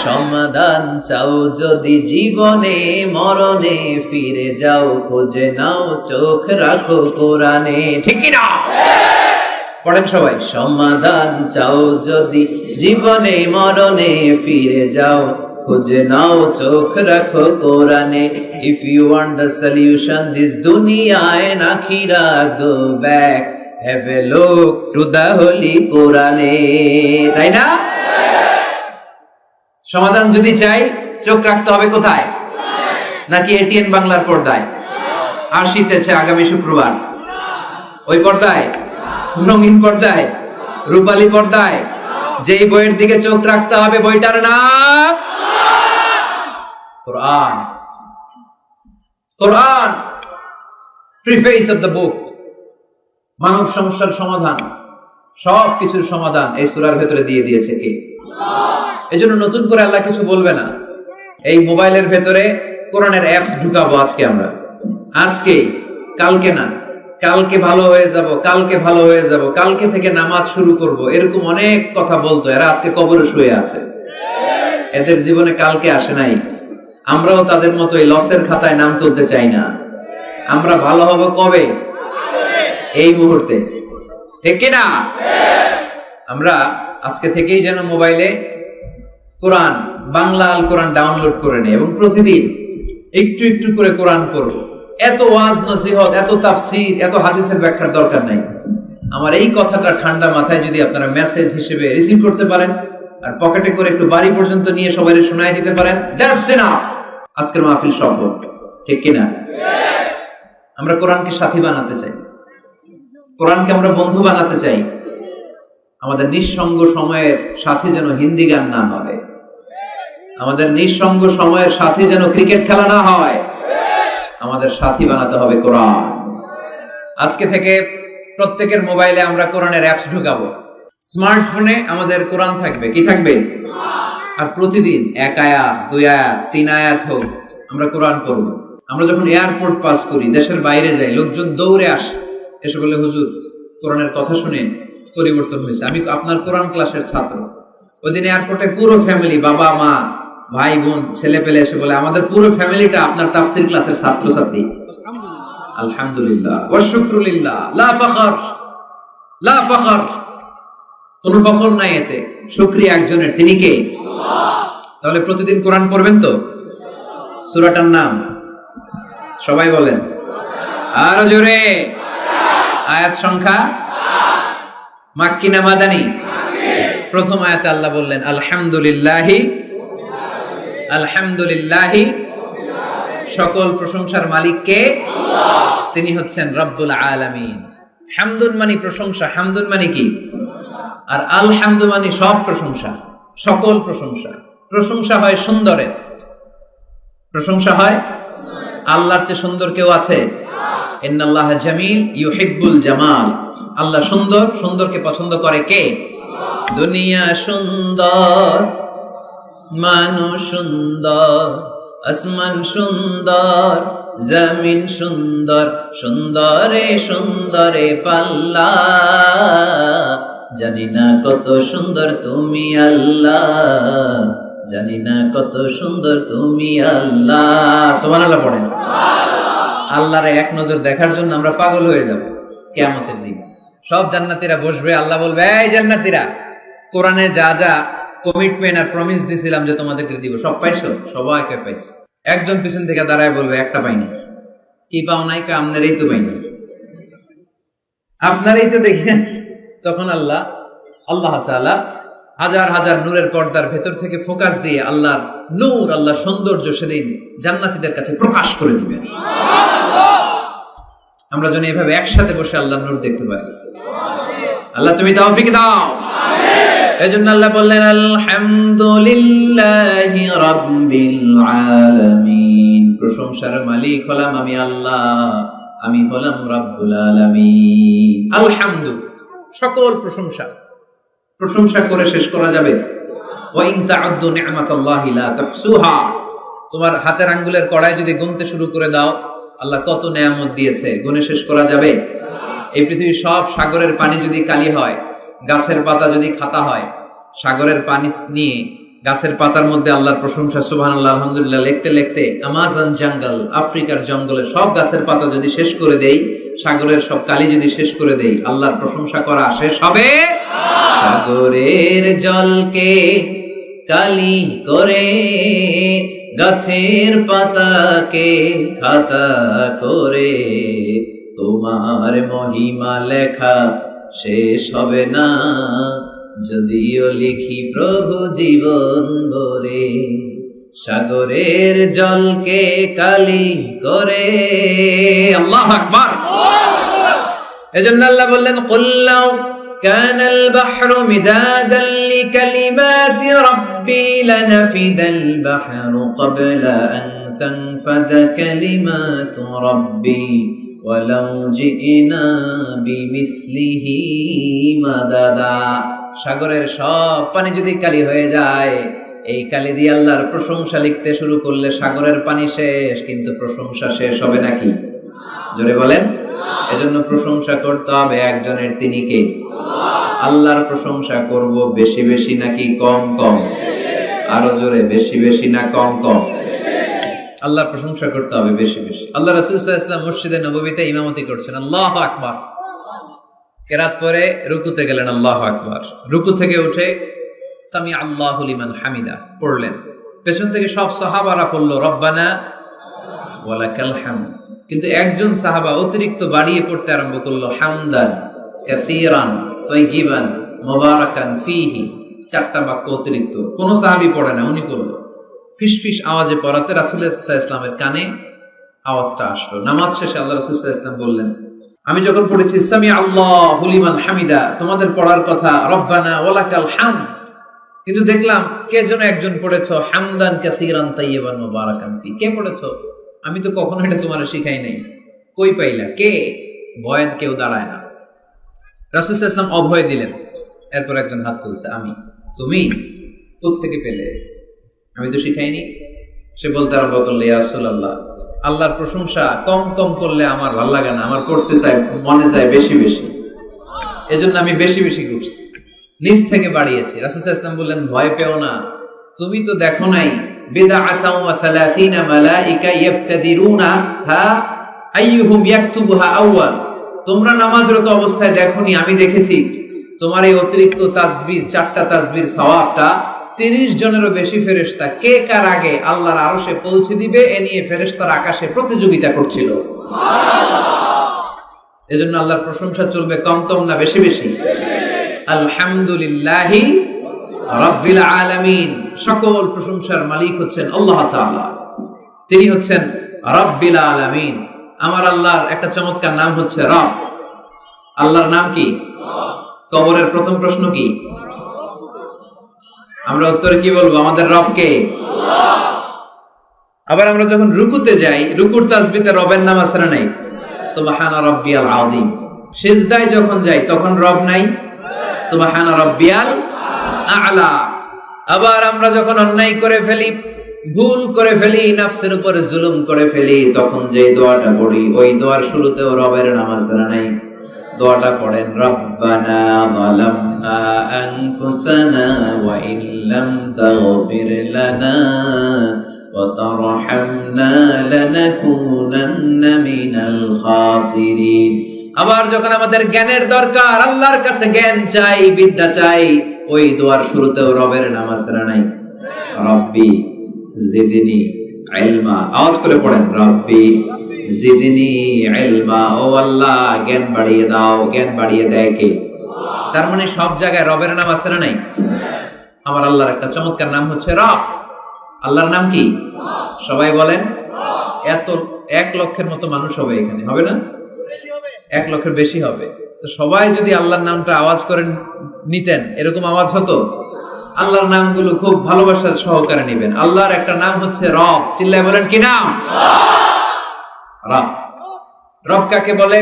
সমাধান চাও যদি জীবনে মরণে, ফিরে যাও খুঁজে নাও, চোখ রাখো কোরআনে। ঠিক কিনা? পড়েন সবাই। সমাধান চাও যদি জীবনে মরণে, ফিরে যাও খুঁজে নাও, চোখ রাখো কোরআনে। If you want the solution this dunya and akhirah, go back, have a look to the holy কোরআনে। তাই না? সমাধান যদি চাই, চোখ রাখতে হবে কোথায়? নাকি এটিএন বাংলার পর্দায় আসিতেছে আগামী শুক্রবার ওই পর্দায়, রঙিন পর্দায়, রূপালী পর্দায়? যেই বইয়ের দিকে চোখ রাখতে হবে বইটার নাম কোরআন। কোরআন প্রিফেস অফ দ্য বুক, মানব সমস্যার সমাধান, সব কিছুর সমাধান এই সূরার ভেতরে দিয়ে দিয়েছে কে? এজন্য নতুন করে আল্লাহ কিছু বলবে না। এই মোবাইলের ভেতরে কোরআনের অ্যাপস ঢুকাবো আজকে আমরা, আজকে, কালকে না, কালকে ভালো হয়ে যাব, কালকে ভালো হয়ে যাব, কালকে থেকে নামাজ শুরু করব, এরকম অনেক কথা বলতো। এরা আজকে কবরে শুয়ে আছে, এদের জীবনে কালকে আসে নাই। আমরাও তাদের মতো এই লসের খাতায় নাম তুলতে চাই না। আমরা ভালো হব কবে? এই মুহূর্তে, ঠিক কিনা? আমরা আজকে থেকেই যেন মোবাইলে কোরআন, বাংলা আল কোরআন ডাউনলোড করে নেই এবং প্রতিদিন একটু একটু করে কোরআন পড়ব। এত ওয়াজ নসিহত, এত তাফসীর, এত হাদিসের ব্যাখ্যার দরকার নাই। আমার এই কথাটা ঠান্ডা মাথায় যদি আপনারা মেসেজ হিসেবে রিসিভ করতে পারেন আর পকেটে করে একটু বাড়ি পর্যন্ত নিয়ে সবাইকে শোনায় দিতে পারেন, দ্যাটস এনাফ। আজকের মাহফিল সফল, ঠিক কিনা? আমরা কোরআনকে সাথী বানাতে চাই, কোরআনকে আমরা বন্ধু বানাতে চাই। আমাদের নিঃসঙ্গ সময়ের সাথে যেন হিন্দি গান না হয়, আমাদের নিঃসঙ্গ সময়ের সাথে যেন ক্রিকেট খেলা না হয়। আমাদের সাথী বানাতে হবে কোরআন। আজকে থেকে প্রত্যেকের মোবাইলে আমরা কোরআনের অ্যাপস ঢুকাবো। স্মার্টফোনে আমাদের কোরআন থাকবে, কি থাকবে? আর প্রতিদিন 1 আয়াত, 2 আয়াত, 3 আয়াত হোক, আমরা কোরআন পড়ব। আমরা যখন এয়ারপোর্ট পাস করি, দেশের বাইরে যাই, লোকজন দৌড়ে আসে, এসে বলে হুজুর কোরআনের কথা শুনে পরিবর্তন হয়েছে, আমি আপনার কোরআন ক্লাসের ছাত্র। ওই দিন এয়ারপোর্টে পুরো ফ্যামিলি, বাবা মা, ভাই বোন, ছেলে পেলে এসে বলে আমাদের পুরো ফ্যামিলিটা আপনার তাফসীর ক্লাসের ছাত্রছাত্রী। আলহামদুলিল্লাহ ওয়া শুকরুলিল্লাহ, লা ফখর, লা ফখর, কোনো ফখর নাই এতে, শুকরিয়া একজনের, তিনি কে? তাহলে প্রতিদিন কোরআন পড়বেন তো? সূরাটার নাম সবাই বলেন আরো জোরে। আয়াত সংখ্যা মাক্কি না মাদানী? প্রথম আয়াতে আল্লাহ বললেন আলহামদুলিল্লাহি, আলহামদুলিল্লাহি, সকল প্রশংসার মালিক কে? তিনি হচ্ছেন রব্বুল আলামিন। হামদুন মানে প্রশংসা, হামদুন মানে কি? আর আলহামদু মানে সব প্রশংসা, সকল প্রশংসা। প্রশংসা হয় সুন্দরের, প্রশংসা হয় আল্লাহর চেয়ে সুন্দর কেউ আছে? ইন্নাল্লাহা জামিল ইউহিব্বুল জামাল। আল্লাহ সুন্দর, সুন্দরকে পছন্দ করে কে? দুনিয়া সুন্দর, মানুষ সুন্দর, আসমান সুন্দর, জমিন সুন্দর, সুন্দরে সুন্দরে পাল্লা, জানি না কত সুন্দর তুমি আল্লাহ, জানি না কত সুন্দর তুমি আল্লাহ। সুবহানাল্লাহ পড়েন। আল্লাহর এক নজর দেখার জন্য আমরা পাগল হয়ে যাব কিয়ামতের দিন। সব জান্নাতীরা বসবে, আল্লাহ বলবে এই জান্নাতীরা, কোরআনে যা যা কমিটমেন্ট আর প্রমিস দিছিলাম যে তোমাদেরকে দিব, সব পাইছো? সবাইকে পাইছি। একজন পিছন থেকে দাঁড়ায় বলবে একটা পাইনি। কি পাও নাই? আপনারই তো পাইনি, আপনারই তো দেখি না। তখন আল্লাহ তাআলা হাজার হাজার নূরের পর্দার ভেতর থেকে ফোকাস দিয়ে আল্লাহর নূর, আল্লাহর সৌন্দর্য সেদিন জান্নাতীদের কাছে প্রকাশ করে দিবেন। আমরা যেন এইভাবে একসাথে বসে আল্লাহর নূর দেখতে পারি। আল্লাহ তুমি তৌফিক দাও। এজন্য আল্লাহ বললেন আলহামদুলিল্লাহি রাব্বিল আলামিন, প্রশংসার মালিক হলাম আমি আল্লাহ, আমি হলাম রব্বুল আলামিন। আলহামদু, সকল প্রশংসা, প্রশংসা করে শেষ করা যাবে? ওয়া ইন তা'উদ্দু নি'মাতাল্লাহি লা তুহসুহা, তোমার হাতের আঙ্গুলের কড়াই যদি গুনতে শুরু করে দাও, আল্লাহ কত নেয়ামত দিয়েছে, গুনে শেষ করা যাবে? এই পৃথিবীর সব সাগরের পানি যদি কালি হয়, গাছের পাতা যদি খাতা হয়, সাগরের পানি নিয়ে গাছের পাতার মধ্যে আল্লাহর প্রশংসা সুবহানাল্লাহ আলহামদুলিল্লাহ লিখতে লিখতে আমাজন জঙ্গল, আফ্রিকার জঙ্গলের সব গাছের পাতা যদি শেষ করে দেই, সাগরের সব কালি যদি শেষ করে দেই, আল্লাহর প্রশংসা করা শেষ হবে? সাগরের জলকে কালি করে, গাছের পাতাকে খাতা করে, তোমার মহিমা লেখা শেষ হবে না, যদিও লিখি প্রভু জীবন ভরে, সাগরের জলকে কালি করে। আল্লাহু আকবার। এজন্য আল্লাহ বললেন কুল্লাউ কানাল বাহরু মিদাদান লিকালিমাতি রাব্বি লানাফিদাল বাহরু ক্বাবলা আন তানফাদা কালিমাতু রাব্বি ওয়ালাউ জিনা বিমিসলিহি মাদাদা। সাগরের সব পানি যদি কালি হয়ে যায়, এই কালি দিয়ে আল্লাহর প্রশংসা লিখতে শুরু করলে সাগরের পানি শেষ, কিন্তু প্রশংসা শেষ হবে নাকি? জোরে বলেন। এজন্য প্রশংসা করতে হবে একজনের, তিনি কে? আল্লাহর প্রশংসা করব বেশি বেশি নাকি কম কম? আরো জোরে, বেশি বেশি না কম কম? আল্লাহর প্রশংসা করতে হবে বেশি বেশি। আল্লাহ রাসূল সাল্লাল্লাহু আলাইহি ওয়াসাল্লাম মসজিদে নববীতে ইমামতি করছেন, আল্লাহু আকবার। কেরাত পরে রুকুতে গেলেন, আল্লাহু আকবার। রুকু থেকে উঠে সামি আল্লাহু লিমান হামিদা পড়লেন। পেছন থেকে সব সাহাবারা পড়লো রব্বানা ওয়ালাকাল হামদ। কিন্তু একজন সাহাবা অতিরিক্ত বাড়িয়ে পড়তে আরম্ভ করলো হামদান কাসীরান তাইয়িবান মুবারাকান ফীহি। চারটা বাক্য অতিরিক্ত, কোন সাহাবী পড়ে না, উনি করলো। ফিসফিস আওয়াজে পড়াতে রাসূল সাল্লাল্লাহু আলাইহি ওয়াসাল্লামের কানে আওয়াজটা আসলো। নামাজ শেষে আল্লাহ রাসূল সাল্লাল্লাহু আলাইহি ওয়াসাল্লাম বললেন, আমি যখন পড়েছি সামি আল্লাহু লিমান হামিদা, তোমাদের পড়ার কথা রব্বানা ওয়ালাকাল হামদ, কিন্তু দেখলাম কে যেন একজন পড়েছো হামদান কাসীরান তাইয়িবান মুবারাকান ফি। কে পড়েছো? আমি তো কখনো এটা তোমার শিখাই নাই, কই পাইলা? কে? ভয়ে কেউ দাঁড়ায় না। রাসূল সাল্লাল্লাহু আলাইহি ওয়াসাল্লাম অভয় দিলেন। এরপর একজন হাত তুলছে, আমি। তুমি কোত্থেকে পেলে? আমি তো শিখাইনি। সে বলতে আরম্ভ করলো, ইয়া রাসূলুল্লাহ, আল্লাহর প্রশংসা কম কম করলে আমার ভালো লাগে না, আমার করতে চাই, মনে চায় বেশি বেশি, এজন্য আমি বেশি বেশি করছি, নিজ থেকে বাড়িয়েছি। রাসূল সাল্লাল্লাহু আলাইহি ওয়াসাল্লাম বললেন, ভয় পেও না, তুমি তো দেখো নাই বিদআতাও ওয়া 30 মালাইকা ইয়াবতাদিরুনা হা আইয়ুহুম ইয়াকতুবুহা আউয়াল। তোমরা নামাজরত অবস্থায় দেখোনি, আমি দেখেছি তোমার এই অতিরিক্ত তাসবিহ, 4টা তাসবির সওয়াবটা 30 জনেরও বেশি ফেরেশতা কে কার আগে আল্লাহর আরশে পৌঁছে দিবে, এ নিয়ে ফেরেশতারা আকাশে প্রতিযোগিতা করছিল। সুবহানাল্লাহ। এজন্য আল্লাহর প্রশংসা চলবে কম কম না বেশি বেশি? আলহামদুলিল্লাহি রাব্বিল আলামিন। সকল প্রশংসার মালিক হচ্ছেন আল্লাহ তাআলা, তিনি হচ্ছেন রাব্বিল আলামিন। আমার আল্লাহর একটা চমৎকার নাম হচ্ছে রব। আল্লাহর নাম কি? কবরের প্রথম প্রশ্ন কি? আমরা উত্তরে কি বলবো? আমাদের রব কে? আল্লাহ। আবার আমরা যখন রুকুতে যাই, রুকুর তাসবিতে রবের নাম আছে না নাই? সুবহান রাব্বিয়াল আযীম। সিজদায় যখন যাই তখন রব নাই? সুবহান রাব্বিয়াল আ'লা। আবার আমরা যখন অন্যায় করে ফেলি, ভুল করে ফেলি, নফসের উপর জুলুম করে ফেলি, তখন যে দোয়াটা পড়ি, ওই দোয়ার শুরুতেও রবের নাম আছে না নাই? দোয়াটা পড়েন, রব্বানা যালামনা আনফুসানা ওয়া ইল্লাম তাগফির লানা ওয়া তারহামনা লানাকুনান্না মিনাল খাসিরিন। আবার যখন আমাদের জ্ঞানের দরকার, আল্লাহর কাছে জ্ঞান চাই, বিদ্যা চাই, ওই দোয়ার শুরুতেও রবের নাম আছে না নাই? রব্বি জিদনি ইলমা। আওয়াজ করে পড়েন, রব্বি জিদনি ইলমা। ও আল্লাহ, জ্ঞান বাড়িয়ে দাও। জ্ঞান বাড়িয়ে দেয় কে? তার মানে সব জায়গায় রবের নাম আছে না নাই? আমার আল্লাহর একটা চমৎকার নাম হচ্ছে রব। আল্লাহর নাম কি? সবাই বলেন। এত 1 লক্ষের মতো মানুষ হবে এখানে, হবে না? 1 লক্ষের বেশি হবে। তো সবাই যদি আল্লাহর নামটা আওয়াজ করে নিতেন, এরকম আওয়াজ হতো। আল্লাহর নামগুলো খুব ভালোবাসার সহকারে নেবেন। আল্লাহর একটা নাম হচ্ছে রব। চিল্লায় বলেন, কি নাম? রব। রব কাকে বলে?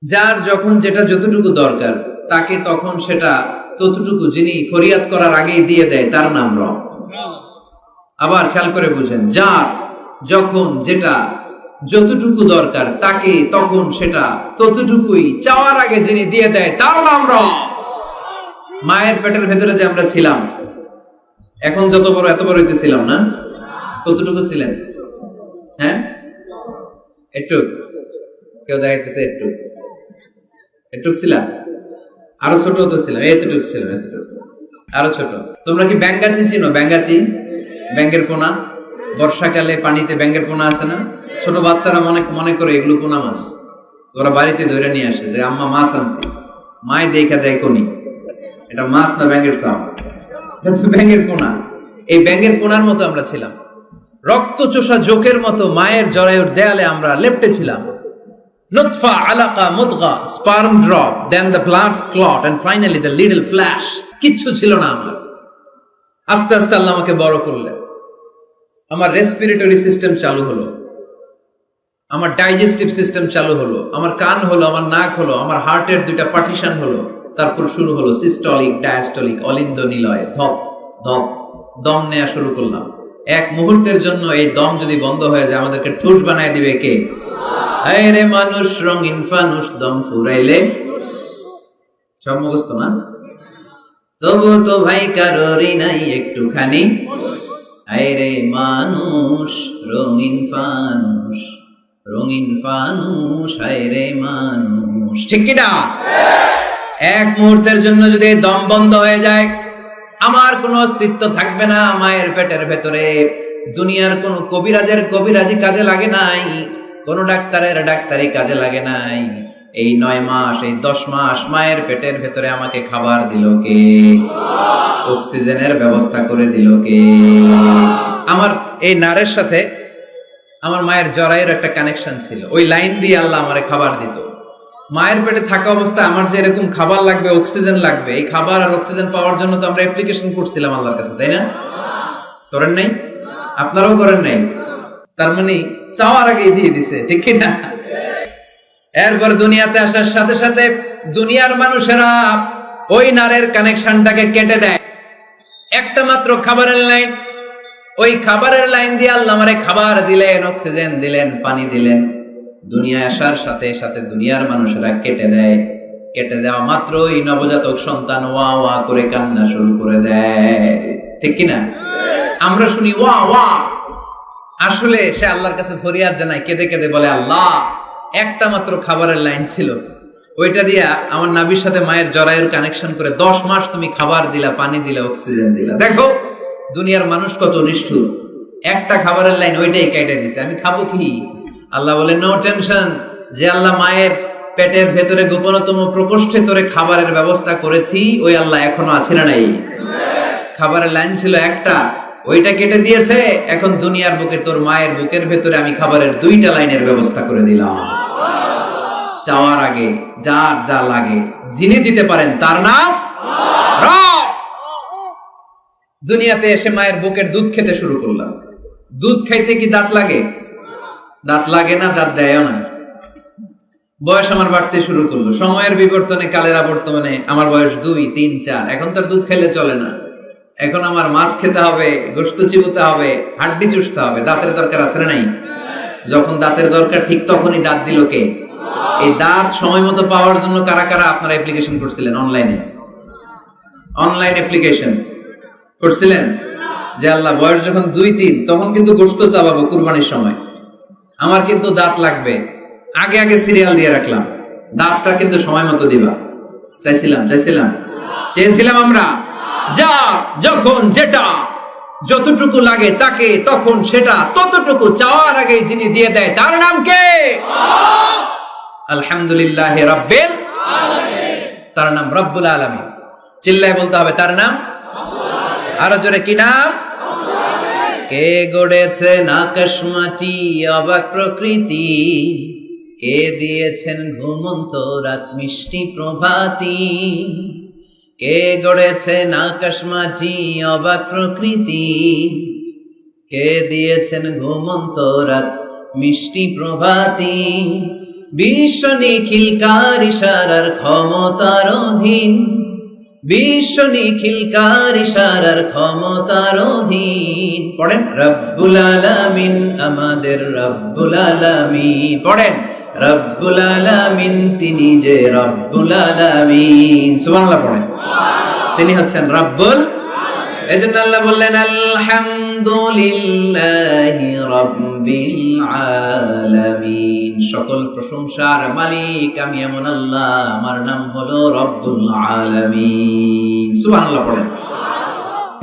যার যখন যেটা যতটুকু দরকার, তাকে তখন সেটা ততটুকু যিনি ফরিয়াদ করার আগেই দিয়ে দেয়, তার নাম রব। আবার খেয়াল করে বুঝেন, যার যখন যেটা যতটুকু দরকার, তাকে তখন সেটা ততটুকুই চাওয়ার আগে যিনি দিয়ে দেয়, তার নাম রব। মায়ের পেটের ভেতরে যে আমরা ছিলাম, এখন যত বড় এত বড় হইতেছিলাম না? কতটুকু ছিলেন? হ্যাঁ, একটু। কেউ দেখাইতেছে একটু, একটু ছিলাম। আরো ছোট তো ছিলাম, এতটুকু ছিলাম, এতটুকু। আরো ছোট। তোমরা কি ব্যাঙ্গাচি চিনো? ব্যাঙ্গাচি, ব্যাঙ্গের পোনা। বর্ষাকালে পানিতে ব্যাঙ্গের পোনা আছে না? ছোট বাচ্চারা মনে করে এগুলো পোনা মাছ। তোরা বাড়িতে ধরে নিয়ে আসে যে আম্মা মাছ আনছি, মায় দেখা দেয় কোনি এটা মাছ না ব্যাঙ্গের চাপ, ব্যাঙ্গের পোনা। এই ব্যাঙের কোণার মতো আমরা ছিলাম, রক্তচোষা জোকের মতো মায়ের জরায়ুর দেয়ালে আমরা লেপ্টে ছিলাম। নুতফা, আলাকা, মুদগা, sperm drop, then the blood clot and finally the little flash. কিচ্ছু ছিল না আমার। আস্তে আস্তে আল্লাহ আমাকে বড় করলেন। আমার রেসপিরেটরি সিস্টেম চালু হলো, আমার ডাইজেস্টিভ সিস্টেম চালু হলো, আমার কান হলো, আমার নাক হলো, আমার হার্টের দুইটা পার্টিশন হলো। তারপর শুরু হলো সিস্টলিক, ডায়াস্টলিক, অলিন্দ নিলয়, ধপ ধপ দম নেওয়া শুরু করলাম। এক মুহূর্তের জন্য এই দম যদি বন্ধ হয়ে যায় আমাদেরকে ঠুস বানায় দিবে কে? আরে মানুষ রঙিন ফানুষ, দম ফুরাইলে সব মুখস্থ না, তবু তো ভাই কারোরই নাই একটুখানি। আরে মানুষ রঙিন ফানুষ, রঙিন ফানুষ, আরে মানুষ, ঠিক কিনা? এক মুহূর্তের জন্য যদি দম বন্ধ হয়ে যায় আমার কোনো অস্তিত্ব থাকবে না মায়ের পেটের ভেতরে। দুনিয়ার কোন কবিরাজের কবিরাজি কাজে লাগে নাই, কোন ডাক্তারের ডাক্তারি কাজে লাগে নাই। এই 9 মাস, এই 10 মাস মায়ের পেটের ভেতরে আমাকে খাবার দিল কে? অক্সিজেনের ব্যবস্থা করে দিল কে? আমার এই নারের সাথে আমার মায়ের জরায়ুর একটা কানেকশন ছিল, ওই লাইন দিয়ে আল্লাহ আমারে খাবার দিত। মায়ের পেটে থাকা অবস্থায় আমার যে এরকম খাবার লাগবে, অক্সিজেন লাগবে, এই খাবার আর অক্সিজেন পাওয়ার জন্য তো আমরা অ্যাপ্লিকেশন করছিলাম আল্লাহর কাছে, তাই না? করেন নাই? আপনারাও করেন নাই? তার মানে চাওয়ার আগে দিয়ে দিছে, ঠিক কি না? এরপর দুনিয়াতে আসার সাথে সাথে দুনিয়ার মানুষেরা ওই নারের কানেকশনটাকে কেটে দেয়। একটা মাত্র খাবারের লাইন, ওই খাবারের লাইন দিয়ে আল্লাহ আমারে খাবার দিলেন, অক্সিজেন দিলেন, পানি দিলেন। দুনিয়ায় আসার সাথে সাথে দুনিয়ার মানুষেরা কেটে দেয়। কেটে দেওয়া মাত্রই নবজাতক সন্তান ওয়া ওয়া করে কান্না শুরু করে দেয়, ঠিক কিনা? আমরা শুনি ওয়া ওয়া, আসলে সে আল্লাহর কাছে ফরিয়াদ জানায়, কেঁদে কেঁদে বলে, আল্লাহ একটা মাত্র খাবারের লাইন ছিল, ওইটা দিয়া আমার নাভির সাথে মায়ের জরায়ুর কানেকশন করে 10 মাস তুমি খাবার দিলা, পানি দিলা, অক্সিজেন দিলা। দেখো দুনিয়ার মানুষ কত নিষ্ঠুর, একটা খাবারের লাইন ওইটাই কেটে দিছে, আমি খাবো কি? আল্লাহ বলে নো টেনশন, যে আল্লাহ মায়ের পেটের ভেতরে গোপনতম প্রকোষ্ঠে তোরে খাবারের ব্যবস্থা করেছি, ওই আল্লাহ এখনো আছে না নাই? খাবারের লাইন ছিল একটা, ওইটা কেটে দিয়েছে। এখন দুনিয়ার বুকে তোর মায়ের বুকের ভেতরে আমি খাবারের 2টা লাইনের ব্যবস্থা করে দিলাম। চাওয়ার আগে যার যা লাগে যিনি দিতে পারেন তার নাম রব। দুনিয়াতে এসে মায়ের বুকের দুধ খেতে শুরু করলাম। দুধ খাইতে কি দাঁত লাগে? দাঁত লাগে না, দাঁত দেয়ও না। বয়স আমার বাড়তে শুরু করলো, সময়ের বিবর্তনে, কালের আবর্তমানে আমার বয়স 2, 3, 4। এখন তার দুধ খাইলে চলে না, এখন আমার মাছ খেতে হবে, গোশত চিবোতে হবে, হাড্ডি চুষতে হবে। দাঁতের দরকার আছে না নাই? যখন দাঁতের দরকার ঠিক তখনই দাঁত দিল কে? এই দাঁত সময় মতো পাওয়ার জন্য কারা কারা আপনারা অ্যাপ্লিকেশন করছিলেন? অনলাইন অ্যাপ্লিকেশন করছিলেন যে আল্লাহ বয়স যখন 2, 3 তখন কিন্তু গোশত চাবাবো কুরবানির সময়, আমার কিন্তু দাঁত লাগবে, আগে আগে সিরিয়াল দিয়ে রাখলাম, দাঁতটা কিন্তু সময় মতো দিবা। চেয়েছিলাম আমরা। যা যখন যেটা যতটুকু লাগে তাকে তখন সেটা ততটুকু চাওয়ার আগে যিনি দিয়ে দেয় তার নাম কে? আলহামদুলিল্লাহ রাব্বিল আলামিন। তার নাম রব্বুল আলামিন। চিল্লায় বলতে হবে তার নাম। আরো জোরে কি নাম? কে গড়েছেন আকাশ মাটি অবাক প্রকৃতি, কে দিয়েছেন ঘুমন্ত রাত মিষ্টি প্রভাতী, কে গড়েছেন আকাশ মাটি অবাক প্রকৃতি, কে দিয়েছেন ঘুমন্ত রাত মিষ্টি প্রভাতী, বিশ্ব নিখিলকার ইশারার ক্ষমতার অধীন, বিশ্ব নিখিলকার ইশারার ক্ষমতার অধীন। পড়েন রব্বুল আলামিন, আমাদের রব্বুল আলামিন। পড়েন রব্বুল আলামিন, তিনি যে রব্বুল আলামিন। সুবহানাল্লাহ পড়েন, তিনি হচ্ছেন রব্বুল। এজন্য আল্লাহ বললেন আলহামদুলিল্লাহি রাব্বিল আলামিন। সকল প্রশংসার মালিক আমি এমন আল্লাহ, আমার নাম হলো রব্বুল আলামিন। সুবহানাল্লাহ পড়েন,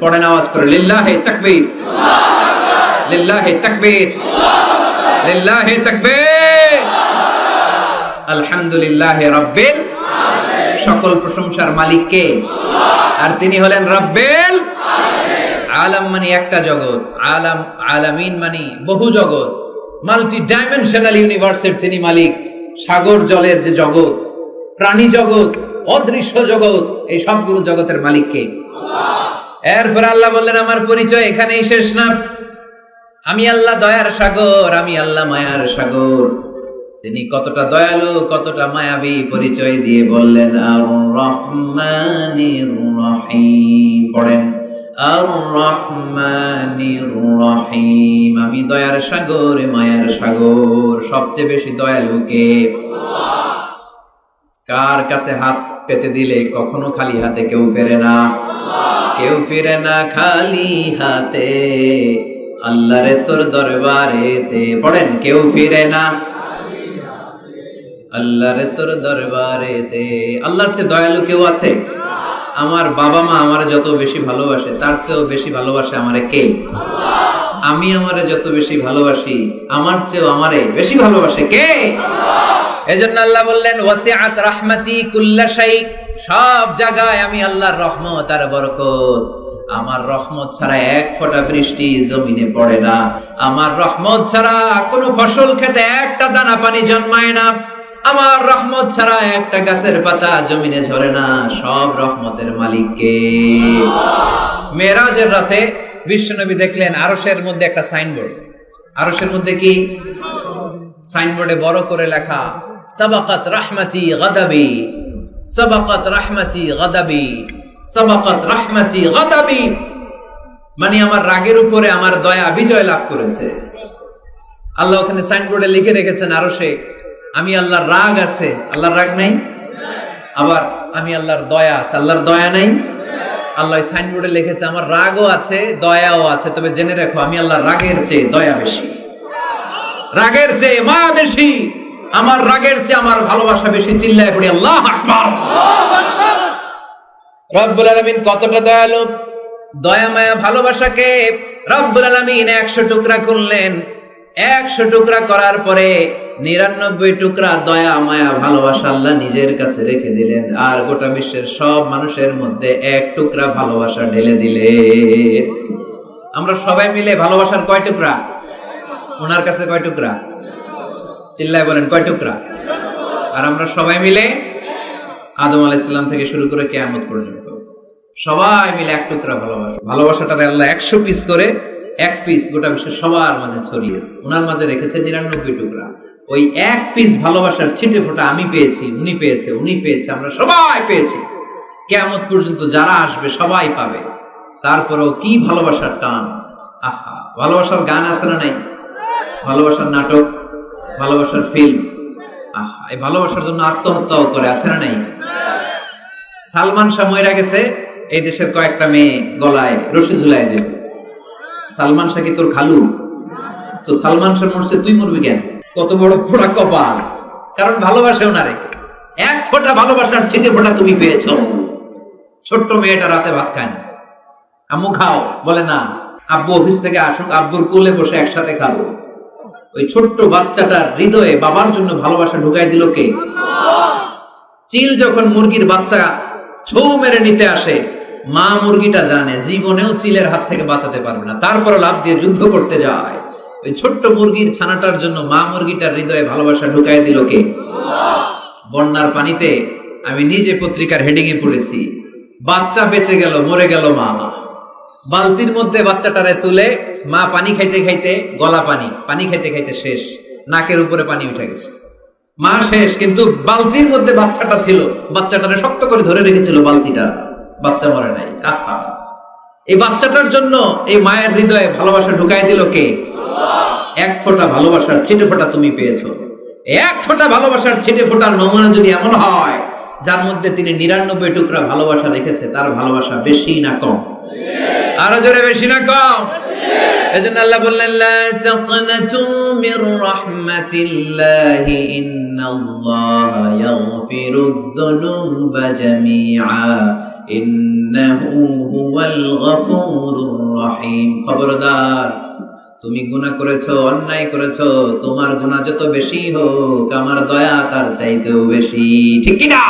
পড়েন আওয়াজ করে লিল্লাহি তাকবীর, লিল্লাহি তাকবীর, লিল্লাহি তাকবীর। আলহামদুলিল্লাহি রাব্বিল আলামিন। সকল প্রশংসার মালিক কে? আর তিনি হলেন রাব্বিল আলাম মানে একটা জগৎ, আলাম আলামিন মানে বহু জগৎ, মাল্টি ডাইমেনশনাল ইউনিভার্সের তিনি মালিক। সাগর জলের যে জগৎ, প্রাণী জগৎ, অদৃশ্য জগৎ, এই সবগুলো জগতের মালিক কে? এরপর আল্লাহ বললেন আমার পরিচয় এখানেই শেষ না, আমি আল্লাহ দয়ার সাগর, আমি আল্লাহ মায়ার সাগর। তিনি কতটা দয়ালু, কতটা মায়াবী পরিচয় দিয়ে বললেন আর রহমানির রহিম। পড়েন আর রহমানির রহিম, আমি দয়ার সাগর, মায়ার সাগর। সবচেয়ে বেশি দয়ালু কে? কার কাছে হাত পেতে দিলে কখনো খালি হাতে কেউ ফেরে না, কেউ ফিরে না খালি হাতে, আল্লাহরে তোর দরবারেতে। পড়েন কেউ ফিরে না আল্লাহরে তোর দরবারেতে। আল্লাহর চেয়ে দয়ালু কেউ আছে? আমার বাবা মা আমারে যত বেশি ভালোবাসে তার চেয়েও বেশি ভালোবাসে আমারে কে? আমি আমারে যত বেশি ভালোবাসি আমার চেয়েও আমারে বেশি ভালোবাসে কে? এজন্য আল্লাহ বললেন ওয়াসিআত রাহমাতি কুল্লা শাই, সব জায়গায় আমি আল্লাহর রহমত আর বরকত। আমার রহমত ছাড়া এক ফোঁটা বৃষ্টি জমিনে পড়ে না, আমার রহমত ছাড়া কোনো ফসল খেতে একটা দানা পানি জন্মায় না, আমার রহমত ছাড়া একটা গাছের পাতা জমিনে ঝরে না। সব রহমতের মালিক কে? মেরাজের রাতে বিশ্বনবী দেখলেন আরশের মধ্যে একটা সাইনবোর্ড। আরশের মধ্যে কি? সাইনবোর্ডে বড় করে লেখা সাবাকাত রাহমাতি গাদাবি, সাবাকাত রাহমাতি গাদাবি, সাবাকাত রাহমাতি গাদাবি, মানে আমার রাগের উপরে আমার দয়া বিজয় লাভ করেছে। আল্লাহ ওখানে সাইনবোর্ডে লিখে রেখেছেন আরশে আমি আল্লাহর রাগ আছে, আল্লাহর রাগ নাই। আবার আমি আল্লাহর দয়া আছে, আল্লাহর দয়া নাই। আল্লাহ সাইনবোর্ডে লিখেছে আমার রাগও আছে দয়াও আছে, তবে জেনে রাখো আমি আল্লাহর রাগের চেয়ে দয়া বেশি, রাগের চেয়ে মায়া বেশি, আমার রাগের চেয়ে আমার ভালোবাসা বেশি। চিল্লায় পড়ি আল্লাহু আকবার। রব্বুল আলামিন কতটা দয়ালু, দয়া মায়া ভালোবাসাকে রব্বুল আলামিন 100 টুকরা করলেন। 100 টুকরা করার পরে 99 টুকরা দয়া মায়া ভালোবাসা আল্লাহ নিজের কাছে রেখে দিলেন, আর গোটা বিশ্বের সব মানুষের মধ্যে 1 টুকরা ভালোবাসা ঢেলে দিলেন। আমরা সবাই মিলে ভালোবাসার কয় টুকরা? ওনার কাছে কয় টুকরা? চিল্লায় বলেন কয় টুকরা? আর আমরা সবাই মিলে আদম আলাইহিস সালাম থেকে শুরু করে কিয়ামত পর্যন্ত সবাই মিলে 1 টুকরা ভালোবাসা। ভালোবাসাটারে আল্লাহ 100 পিস করে 1 পিস গোটা বিশ্বের সবার মাঝে ছড়িয়েছে, ওনার মাঝে রেখেছে 99 টুকরা। ওই 1 পিস ভালোবাসার ছিটে ফোঁটা আমি পেয়েছি, উনি পেয়েছে, উনি পেয়েছে, আমরা সবাই পেয়েছি। কিয়ামত পর্যন্ত যারা আসবে সবাই পাবে। তারপরেও কি ভালোবাসার টান! আহা, ভালোবাসার গান আছে না নাই? ভালোবাসার নাটক, ভালোবাসার ফিল্ম। আহা, এই ভালোবাসার জন্য আত্মহত্যাও করে, আছে না নাই? সালমান শাহ মইরা গেছে, এই দেশের কয়েকটা মেয়ে গলায় রশি ঝুলাই দেবে। সালমান শাহ কি তোর খালু? তো সালমান শাহ মরছে, তুই মরবি কেন? কত বড় ফোড়া কপাল! কারণ ভালোবাসে ওনারে। 1 ফোঁটা ভালোবাসার ছিটে ফোঁটা তুমি পেয়েছো। ছোট্ট মেয়েটা রাতে ভাত খায় না, আম্মু খাও, বলে না। আব্বু অফিস থেকে আসুক, আব্বুর কোলে বসে একসাথে খাবো। ওই ছোট্ট বাচ্চাটার হৃদয়ে বাবার জন্য ভালোবাসা ঢুকাই দিল কে? চিল যখন মুরগির বাচ্চা ছৌ মেরে নিতে আসে, মা মুরগিটা জানে জীবনেও চিলের হাত থেকে বাঁচাতে পারবে না, তারপরে লাফ দিয়ে যুদ্ধ করতে যায়। ওই ছোট্ট মুরগির ছানাটার জন্য মা মুরগিটার হৃদয়ে ভালোবাসা ঢুকাই দিল কে? বন্যার পানিতে আমি নিজে পত্রিকার হেডিং এ পড়েছি, বাচ্চা বেঁচে গেল, মরে গেল মা। বালতির মধ্যে বাচ্চাটারে তুলে মা পানি খাইতে খাইতে, গলা পানি, পানি খাইতে খাইতে শেষ, নাকের উপরে পানি উঠে গেছে, মা শেষ, কিন্তু বালতির মধ্যে বাচ্চাটা ছিল, বাচ্চাটারে শক্ত করে ধরে রেখেছিল বালতিটা, বাচ্চা মরে নাই। আহা, এই বাচ্চাটার জন্য এই মায়ের হৃদয়ে ভালোবাসা ঢুকাই দিল কে? 1 ফোঁটা ভালোবাসার ছিটে ফোঁটা তুমি পেয়েছো। 1 ফোঁটা ভালোবাসার ছিটে ফোঁটার নমুনা যদি এমন হয় যার মধ্যে তিনি 99 টুকরা ভালোবাসা রেখেছে, তার ভালোবাসা বেশি না কম? আরো জোরে বেশি না কম? এজন্য আল্লাহ বললেন লা তাকনাতু মির রাহমাতিল্লাহি ইন্নাল্লাহা ইয়াগফিরুয যুনুবা জামিআ ইন্নাহু হুয়াল গফুরুর রহিম। খবরদার, তুমি গুনাহ করেছো, অন্যায় করেছো, তোমার গুনাহ যত বেশি হোক আমার দয়া তার চাইতেও বেশি। ঠিক কি না?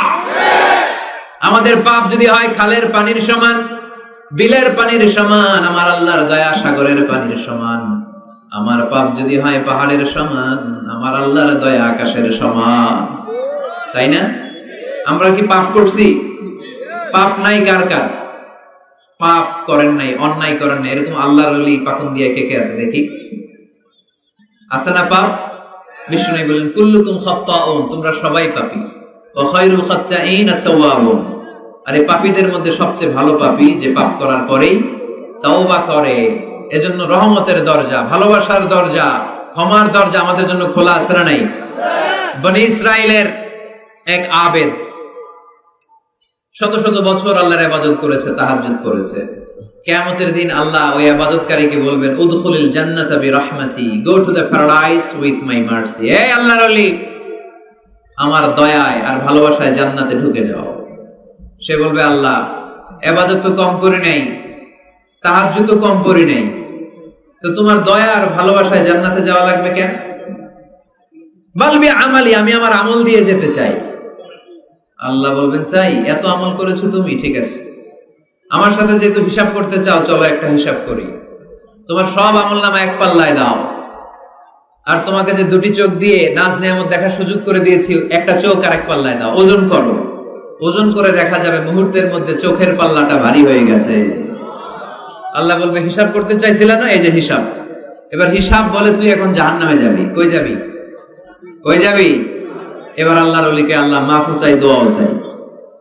আমাদের পাপ যদি হয় খালের পানির সমান, বিলের পানির সমান, আমার আল্লাহর দয়া সাগরের পানির সমান। আমার পাপ যদি হয় পাহাড়ের সমান, আমার আল্লাহর দয়া আকাশের সমান। তাই না? আমরা কি পাপ করছি? পাপ নাই কার কার? পাপ করেন নাই, অন্যায় করেন নাই, এরকম আল্লাহর ওলি পাকুন দিয়ে কে কে আছে দেখি? আছে না পাপ? বিষ্ণু বলেন কুল্লুকুম খাত্তাউন, তোমরা সবাই পাপী। ওয়া খায়রুল খাত্তাইন আত-তাওয়াবুন, আর এই পাপীদের মধ্যে সবচেয়ে ভালো পাপী যে পাপ করার পরেই তওবা করে। এজন্য রহমতের দরজা, ভালোবাসার দরজা, ক্ষমার দরজা আমাদের জন্য খোলা আছে না নাই? বনি ইসরাইলের এক আবেদ শত শত বছর আল্লাহর ইবাদত করেছে, তাহাজ্জুদ করেছে। কিয়ামতের দিন আল্লাহ ওই ইবাদতকারীকে বলবেন উদখুলিল জান্নাতা বিরহমাতি, go to the paradise with my mercy. এই আল্লাহর ওলি, আমার দয়ায় আর ভালোবাসায় জান্নাতে ঢুকে যাও। সে বলবে আল্লাহ ইবাদত তো কম করি নাই, তাহাজ্জুদ তো কম করি নাই, তো তোমার দয়া আর ভালোবাসায় জান্নাতে যাওয়া লাগবে কেন? বলবি আমালি, আমি আমার আমল দিয়ে যেতে চাই। আল্লাহ বলবেন তাই, এত আমল করেছো তুমি, ঠিক আছে, আমার সাথে যেহেতু হিসাব করতে চাও, চলো একটা হিসাব করি। তোমার সব আমল নামা এক পাল্লায় দাও, আর তোমাকে যে দুটি চোখ দিয়ে নাজ নেয়ামত দেখার সুযোগ করে দিয়েছি, একটা চোখ আর এক পাল্লায় দাও, ওজন করো। ওজন করে দেখা যাবে মুহূর্তের মধ্যে চোখের পাল্লাটা ভারী হয়ে গেছে। আল্লাহ বলবে হিসাব করতে চাইছিল না, এই যে হিসাব। এবার হিসাব বলে তুই এখন জাহান্নামে যাবি। কই যাবি? কই যাবি? এবার আল্লাহর ওলিকে আল্লাহ মাফ চাই, দোয়াও চাই।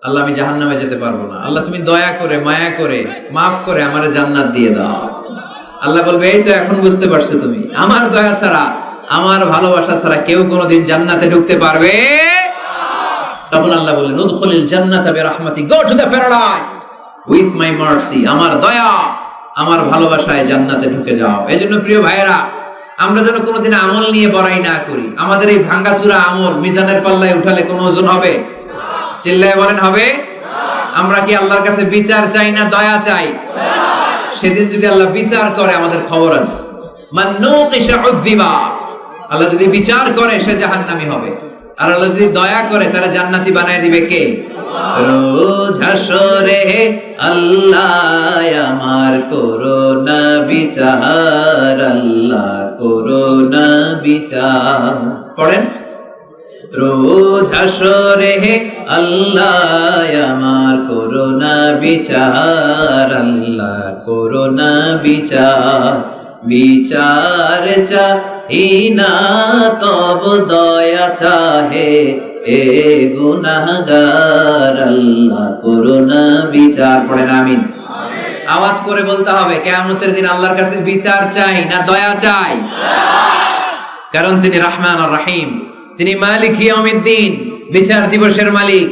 আল্লাহ আমি জাহান্নামে যেতে পারবো না, আল্লাহ তুমি দয়া করে মায়া করে মাফ করে আমারে জান্নাত দিয়ে দাও। আল্লাহ বলবে এই তো এখন বুঝতে পারছো তুমি, আমার দয়া ছাড়া, আমার ভালোবাসা ছাড়া কেউ কোনোদিন জান্নাতে ঢুকতে পারবে। তখন আল্লাহ বললেন উদখুলিল জান্নাতা বিরহমাতি, go to the paradise with my mercy, আমার দয়া আমার ভালোবাসায় জান্নাতে ঢুকে যাও। এজন্য প্রিয় ভাইয়েরা, আমরা যেন কোনোদিন আমল নিয়ে বড়াই না করি। আমাদের এই ভাঙ্গাচুরা আমল মিজানের পাল্লায় উঠালে কোনো ওজন হবে? চিল্লায় বলেন হবে? আমরা কি আল্লাহর কাছে বিচার চাই না দয়া চাই? সেদিন যদি আল্লাহ বিচার করে আমাদের খবর আছে। মান নুকিশা উযিবা, আল্লাহ যদি বিচার করে সে জাহান্নামী হবে, আর আল্লাহ যদি দয়া করে তারা জান্নাতি বানায় দিবে কে? রোজ হাসরে আল্লাহ আমার করোনা বিচার, আল্লাহ করোনা বিচার। পড়েন রোজ হাসরে আল্লাহ আমার করোনা বিচার, আল্লাহ করোনা বিচার। বিচার চাহি না তব দয়া চাহে এ গুনাহগার, আল্লাহ করোনা বিচার। পড়েন আমিন। আওয়াজ করে বলতে হবে কিয়ামতের দিন আল্লাহর কাছে বিচার চাই না দয়া চাই? কারণ তিনি রহমান আর রহিম, তিনি মালিক ইয়াউমিদ্দিন, বিচার দিবসের মালিক।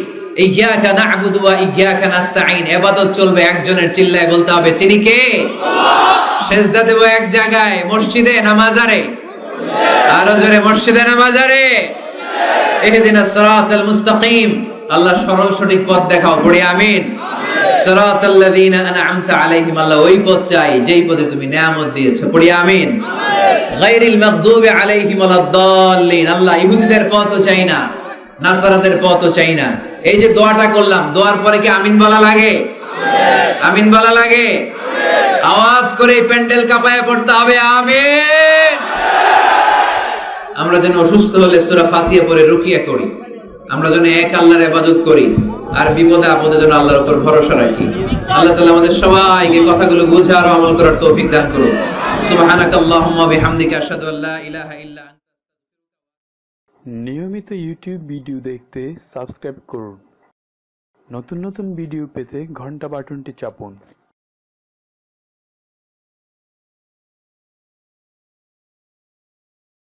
ইয়্যাকা না'বুদু ওয়া ইয়্যাকা নাস্তাঈন, ইবাদত চলবে একজনের, চিল্লায় বলতে হবে তিনি কে? সেজদা দেব এক জায়গায়, মসজিদে না মাজারে? আরো জোরে, মসজিদে না মাজারে? ইহদিনাস সিরাতাল মুস্তাকিম, আল্লাহ সরল সঠিক পথ দেখাও। পড়ি আমিন। সিরাতাল্লাযীনা আন'আমতা আলাইহিম, আল্লাহ ওই পথ চাই যেই পথে তুমি নিয়ামত দিয়েছো। পড়ি আমিন। গায়রিল মাগদুবি আলাইহিম ওয়ালাদ-দাল্লিন, আল্লাহ ইহুদিদের পথও চাই না, নাসারাদের পথও চাই না। এই যে দোয়াটা করলাম, দোয়ার পরে কি আমিন বলা লাগে? আমিন বলা লাগে? আওয়াজ করে প্যান্ডেল কাঁপায় পড়তে হবে আমিন। আমরা যেন অসুস্থ হলে সূরা ফাতিহা পড়ে রুকিয়া করি, আমরা যেন এক আল্লাহর ইবাদত করি, আর বিপদে আপদে যেন আল্লাহর উপর ভরসা রাখি। আল্লাহ তাআলা আমাদের সবাইকে কথাগুলো বুঝার আর আমল করার তৌফিক দান করুন। সুবহানাকাল্লাহুম্মা বিহামদিকা আশহাদু আল্লা ইলাহা ইল্লা আনতা। নিয়মিত ইউটিউব ভিডিও দেখতে সাবস্ক্রাইব করুন। নতুন নতুন ভিডিও পেতে ঘন্টা বাটনটি চাপুন।